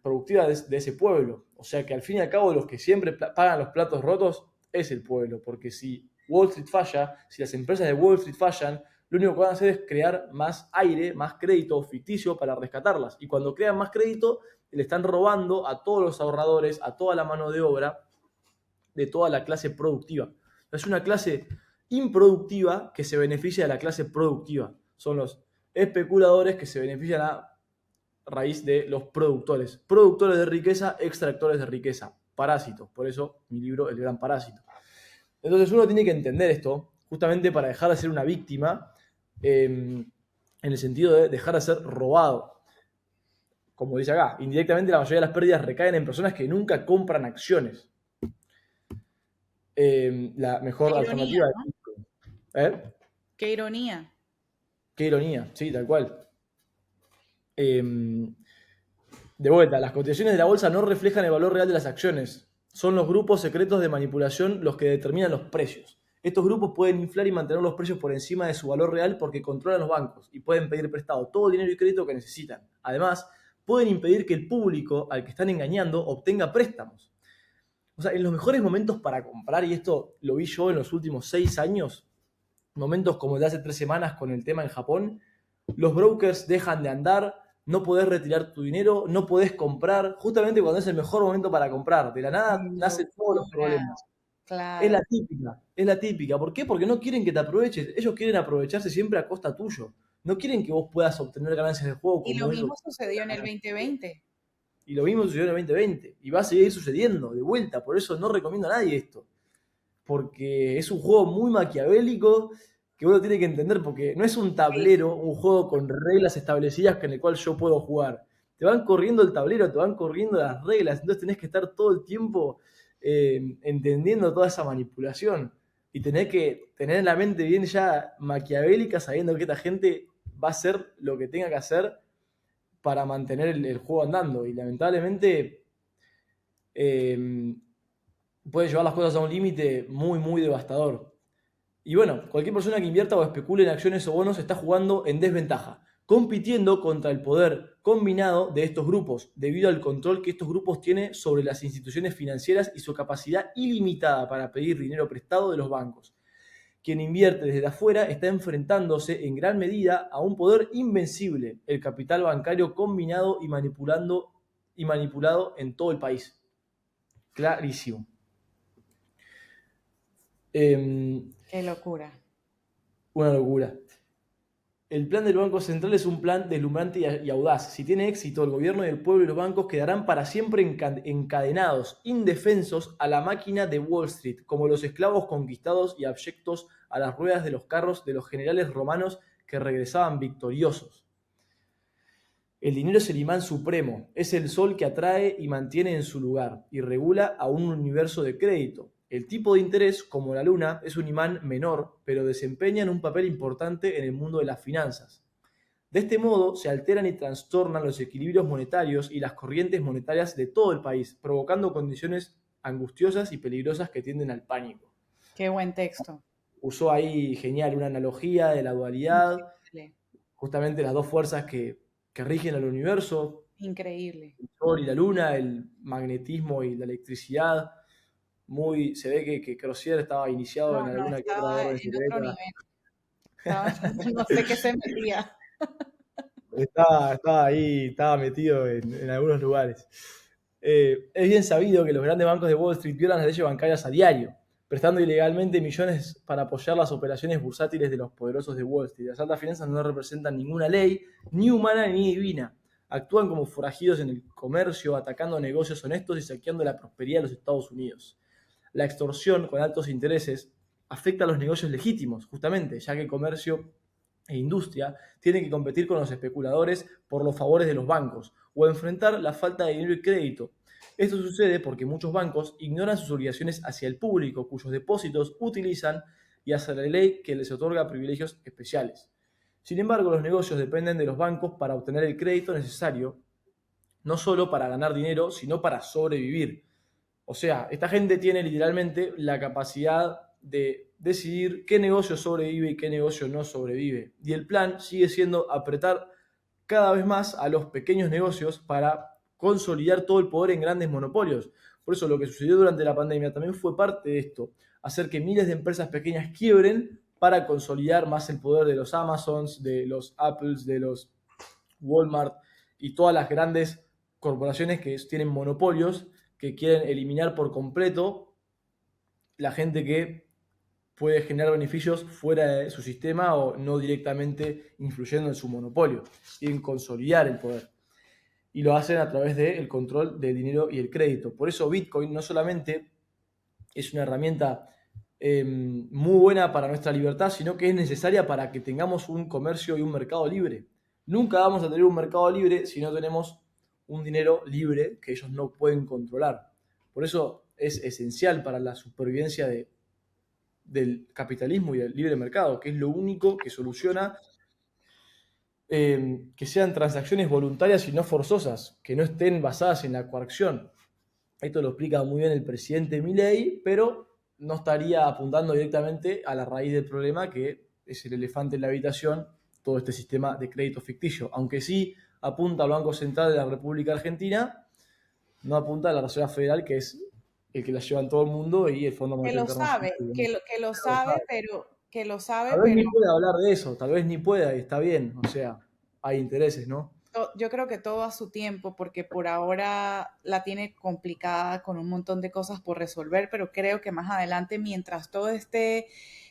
productiva de ese pueblo. O sea que al fin y al cabo los que siempre pagan los platos rotos es el pueblo, porque si Wall Street falla, si las empresas de Wall Street fallan, lo único que van a hacer es crear más aire, más crédito ficticio para rescatarlas. Y cuando crean más crédito, le están robando a todos los ahorradores, a toda la mano de obra de toda la clase productiva. Es una clase improductiva que se beneficia de la clase productiva. Son los especuladores que se benefician a raíz de los productores. Productores de riqueza, extractores de riqueza, parásitos. Por eso mi libro, El Gran Parásito. Entonces uno tiene que entender esto justamente para dejar de ser una víctima, en el sentido de dejar de ser robado. Como dice acá, indirectamente la mayoría de las pérdidas recaen en personas que nunca compran acciones. La mejor Qué ironía, alternativa de ¿no? Bitcoin. ¿Eh? Qué ironía. Qué ironía, sí, tal cual. De vuelta, las cotizaciones de la bolsa no reflejan el valor real de las acciones. Son los grupos secretos de manipulación los que determinan los precios. Estos grupos pueden inflar y mantener los precios por encima de su valor real porque controlan los bancos y pueden pedir prestado todo el dinero y crédito que necesitan. Además, pueden impedir que el público al que están engañando obtenga préstamos. O sea, en los mejores momentos para comprar, y esto lo vi yo en los últimos 6 años, momentos como el de hace 3 semanas con el tema en Japón, los brokers dejan de andar, no podés retirar tu dinero, no podés comprar, justamente cuando es el mejor momento para comprar. De la nada nacen todos los Locura, problemas. Es la claro. típica, es la típica. ¿Por qué? Porque no quieren que te aproveches. Ellos quieren aprovecharse siempre a costa tuyo. No quieren que vos puedas obtener ganancias del juego Y lo como ellos. mismo sucedió en el 2020. Y lo mismo sucedió en el 2020. Y va a seguir sucediendo de vuelta. Por eso no recomiendo a nadie esto. Porque es un juego muy maquiavélico que uno tiene que entender, porque no es un Sí. tablero, un juego con reglas establecidas en el cual yo puedo jugar. Te van corriendo el tablero, te van corriendo las reglas, entonces tenés que estar todo el tiempo entendiendo toda esa manipulación y tenés que tener en la mente bien ya maquiavélica, sabiendo que esta gente va a hacer lo que tenga que hacer para mantener el juego andando. Y lamentablemente eh, puede llevar las cosas a un límite muy, muy devastador. Y bueno, cualquier persona que invierta o especule en acciones o bonos está jugando en desventaja, compitiendo contra el poder combinado de estos grupos, debido al control que estos grupos tienen sobre las instituciones financieras y su capacidad ilimitada para pedir dinero prestado de los bancos. Quien invierte desde afuera está enfrentándose en gran medida a un poder invencible, el capital bancario combinado y manipulado en todo el país. Clarísimo. Qué locura. Una locura. El plan del Banco Central es un plan deslumbrante y audaz. Si tiene éxito, el gobierno y el pueblo y los bancos quedarán para siempre encadenados, indefensos a la máquina de Wall Street, como los esclavos conquistados y abyectos a las ruedas de los carros de los generales romanos que regresaban victoriosos. El dinero es el imán supremo, es el sol que atrae y mantiene en su lugar y regula a un universo de crédito. El tipo de interés, como la luna, es un imán menor, pero desempeñan un papel importante en el mundo de las finanzas. De este modo, se alteran y trastornan los equilibrios monetarios y las corrientes monetarias de todo el país, provocando condiciones angustiosas y peligrosas que tienden al pánico. Qué buen texto. Usó ahí, genial, una analogía de la dualidad, Increíble. justamente las dos fuerzas que rigen al universo, Increíble. el sol y la luna, el magnetismo y la electricidad. Se ve que Crozier estaba iniciado No, en no, alguna que otra estaba orden en otro secreta. nivel. Estaba, no sé qué se metía. Estaba ahí, estaba metido en algunos lugares. Es bien sabido que los grandes bancos de Wall Street violan las leyes bancarias a diario, prestando ilegalmente millones para apoyar las operaciones bursátiles de los poderosos de Wall Street. Las altas finanzas no representan ninguna ley, ni humana ni divina. Actúan como forajidos en el comercio, atacando negocios honestos y saqueando la prosperidad de los Estados Unidos. La extorsión con altos intereses afecta a los negocios legítimos, justamente, ya que el comercio e industria tienen que competir con los especuladores por los favores de los bancos o enfrentar la falta de dinero y crédito. Esto sucede porque muchos bancos ignoran sus obligaciones hacia el público, cuyos depósitos utilizan, y hacia la ley que les otorga privilegios especiales. Sin embargo, los negocios dependen de los bancos para obtener el crédito necesario, no solo para ganar dinero, sino para sobrevivir. O sea, esta gente tiene literalmente la capacidad de decidir qué negocio sobrevive y qué negocio no sobrevive. Y el plan sigue siendo apretar cada vez más a los pequeños negocios para consolidar todo el poder en grandes monopolios. Por eso lo que sucedió durante la pandemia también fue parte de esto, hacer que miles de empresas pequeñas quiebren para consolidar más el poder de los Amazons, de los Apples, de los Walmart y todas las grandes corporaciones que tienen monopolios que quieren eliminar por completo la gente que puede generar beneficios fuera de su sistema o no directamente influyendo en su monopolio y en consolidar el poder. y lo hacen a través del control del dinero y el crédito. Por eso Bitcoin no solamente es una herramienta muy buena para nuestra libertad, sino que es necesaria para que tengamos un comercio y un mercado libre. Nunca vamos a tener un mercado libre si no tenemos un dinero libre que ellos no pueden controlar. Por eso es esencial para la supervivencia del capitalismo y del libre mercado, que es lo único que soluciona que sean transacciones voluntarias y no forzosas, que no estén basadas en la coacción. Esto lo explica muy bien el presidente Milei, pero no estaría apuntando directamente a la raíz del problema, que es el elefante en la habitación, todo este sistema de crédito ficticio. Aunque sí apunta al Banco Central de la República Argentina, no apunta a la Reserva Federal, que es el que la lleva en todo el mundo, y el Fondo Que Monetario lo Internacional. sabe, que lo sabe, pero que lo sabe, Tal vez ni pero pueda hablar de eso, tal vez ni pueda, y está bien, o sea, hay intereses, ¿no? yo creo que todo a su tiempo, porque por ahora la tiene complicada con un montón de cosas por resolver, pero creo que más adelante, mientras todo este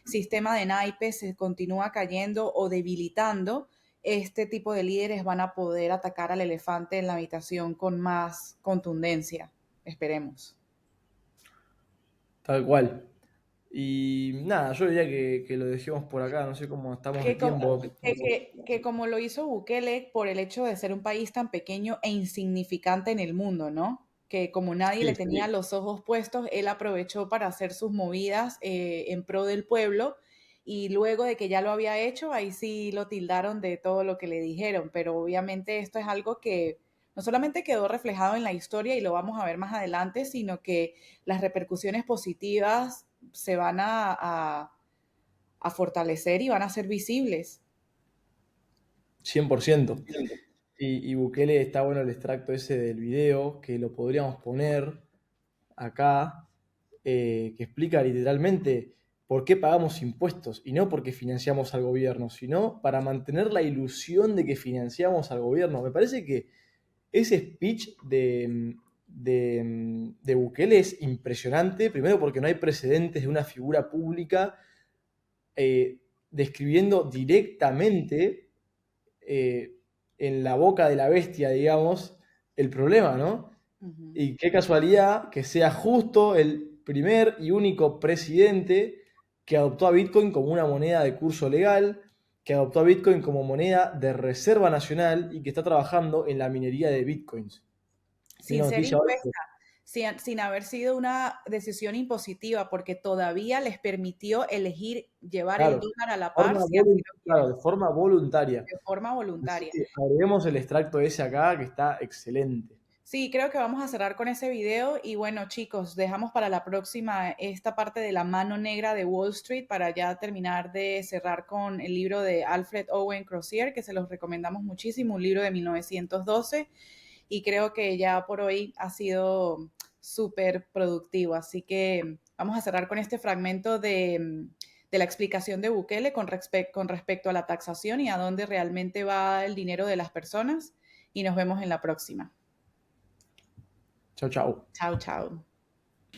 sistema de naipes se continúa cayendo o debilitando, este tipo de líderes van a poder atacar al elefante en la habitación con más contundencia. Esperemos. Tal cual. Y nada, yo diría que lo dejemos por acá, no sé cómo estamos de Que, co- tiempo. que como lo hizo Bukele por el hecho de ser un país tan pequeño e insignificante en el mundo, ¿no? Que como nadie le Sí, tenía los ojos puestos, él aprovechó para hacer sus movidas en pro del pueblo y luego de que ya lo había hecho, ahí sí lo tildaron de todo lo que le dijeron, pero obviamente esto es algo que no solamente quedó reflejado en la historia y lo vamos a ver más adelante, sino que las repercusiones positivas se van a fortalecer y van a ser visibles. 100%. Y Bukele, está bueno el extracto ese del video, que lo podríamos poner acá, que explica literalmente por qué pagamos impuestos, y no porque financiamos al gobierno, sino para mantener la ilusión de que financiamos al gobierno. Me parece que ese speech de Bukele es impresionante, primero porque no hay precedentes de una figura pública eh, describiendo directamente en la boca de la bestia, digamos, el problema, ¿no? Ujú. Y qué casualidad que sea justo el primer y único presidente que adoptó a Bitcoin como una moneda de curso legal, que adoptó a Bitcoin como moneda de reserva nacional y que está trabajando en la minería de Bitcoins. Vi Sin una ser noticia hoy impuesta, sin haber sido una decisión impositiva, porque todavía les permitió elegir llevar el claro, dólar a la par si así lo claro, quieren, de forma voluntaria. de forma Así voluntaria. que agreguemos el extracto ese acá, que está excelente. Sí, creo que vamos a cerrar con ese video y bueno, chicos, dejamos para la próxima esta parte de la mano negra de Wall Street para ya terminar de cerrar con el libro de Alfred Owen Crozier, que se los recomendamos muchísimo, un libro de 1912 y creo que ya por hoy ha sido súper productivo. Así que vamos a cerrar con este fragmento de la explicación de Bukele con respecto a la taxación y a dónde realmente va el dinero de las personas y nos vemos en la próxima. Chau, chau. Chao, chao.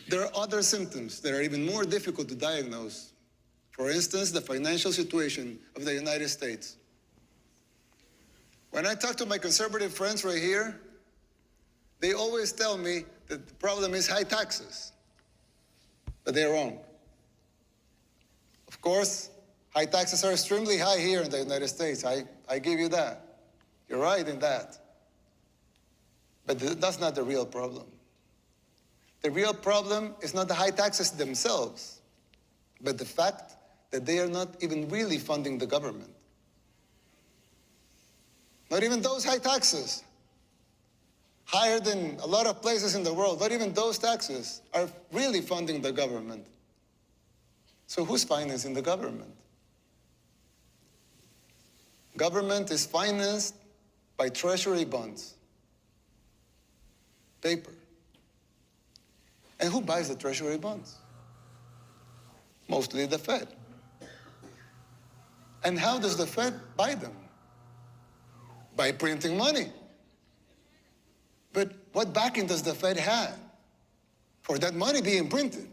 There are other symptoms that are even more difficult to diagnose. For instance, the financial situation of the United States. When I talk to my conservative friends right here, they always tell me that the problem is high taxes. But they're wrong. Of course, high taxes are extremely high here in the United States. I give you that. You're right in that. But that's not the real problem. The real problem is not the high taxes themselves, but the fact that they are not even really funding the government. Not even those high taxes, higher than a lot of places in the world, not even those taxes are really funding the government. So who's financing the government? Government is financed by treasury bonds, paper. And who buys the treasury bonds? Mostly the Fed. And how does the Fed buy them? By printing money. But what backing does the Fed have for that money being printed?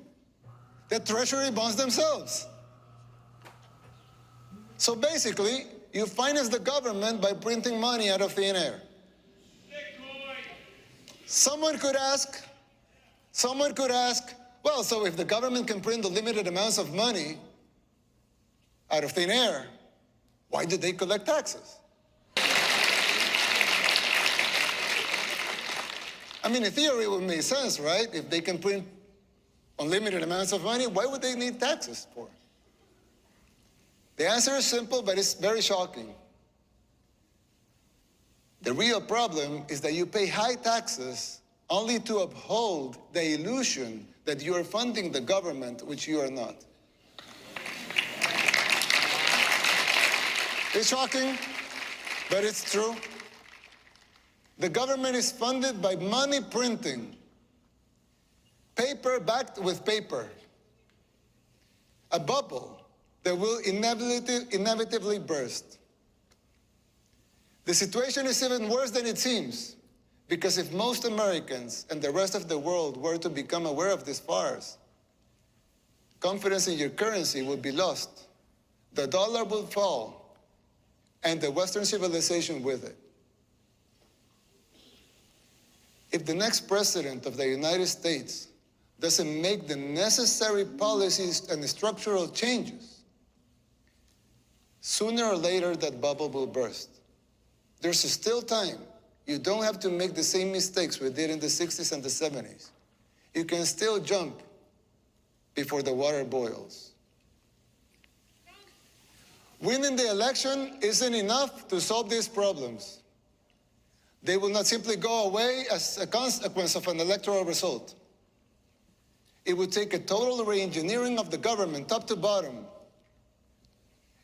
The treasury bonds themselves. So basically, you finance the government by printing money out of thin air. Someone could ask, well, so if the government can print the limited amounts of money out of thin air, why did they collect taxes? I mean, in theory, it would make sense, right? If they can print unlimited amounts of money, why would they need taxes for? The answer is simple, but it's very shocking. The real problem is that you pay high taxes only to uphold the illusion that you are funding the government, which you are not. It's shocking, but it's true. The government is funded by money printing, paper backed with paper, a bubble that will inevitably burst. The situation is even worse than it seems, because if most Americans and the rest of the world were to become aware of this farce, confidence in your currency would be lost, the dollar would fall, and the Western civilization with it. If the next president of the United States doesn't make the necessary policies and structural changes, sooner or later that bubble will burst. There's still time. You don't have to make the same mistakes we did in the 60s and the 70s. You can still jump before the water boils. Winning the election isn't enough to solve these problems. They will not simply go away as a consequence of an electoral result. It would take a total re-engineering of the government top to bottom.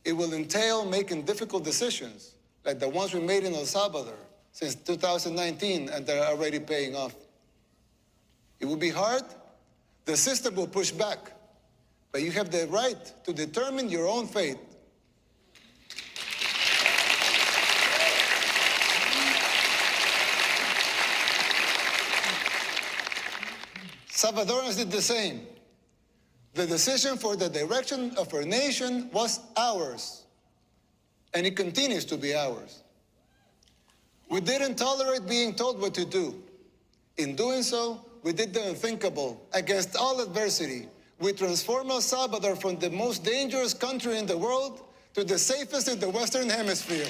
It will entail making difficult decisions, like the ones we made in El Salvador since 2019 and they're already paying off. It will be hard. The system will push back, but you have the right to determine your own fate. Salvadorans did the same. The decision for the direction of our nation was ours, and it continues to be ours. We didn't tolerate being told what to do. In doing so, we did the unthinkable. Against all adversity, we transformed El Salvador from the most dangerous country in the world to the safest in the Western Hemisphere.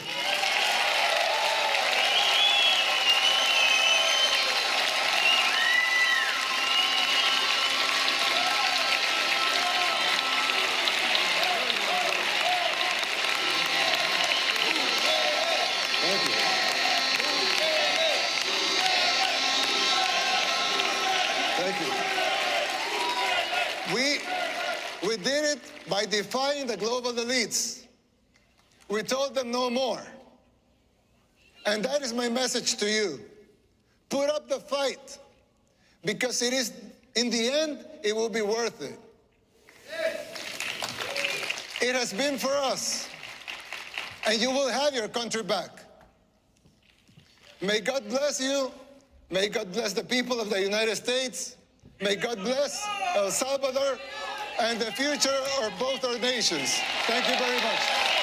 We did it by defying the global elites. We told them no more. And that is my message to you. Put up the fight, because it is, in the end, it will be worth it. It has been for us, and you will have your country back. May God bless you. May God bless the people of the United States. May God bless El Salvador and the future of both our nations. Thank you very much.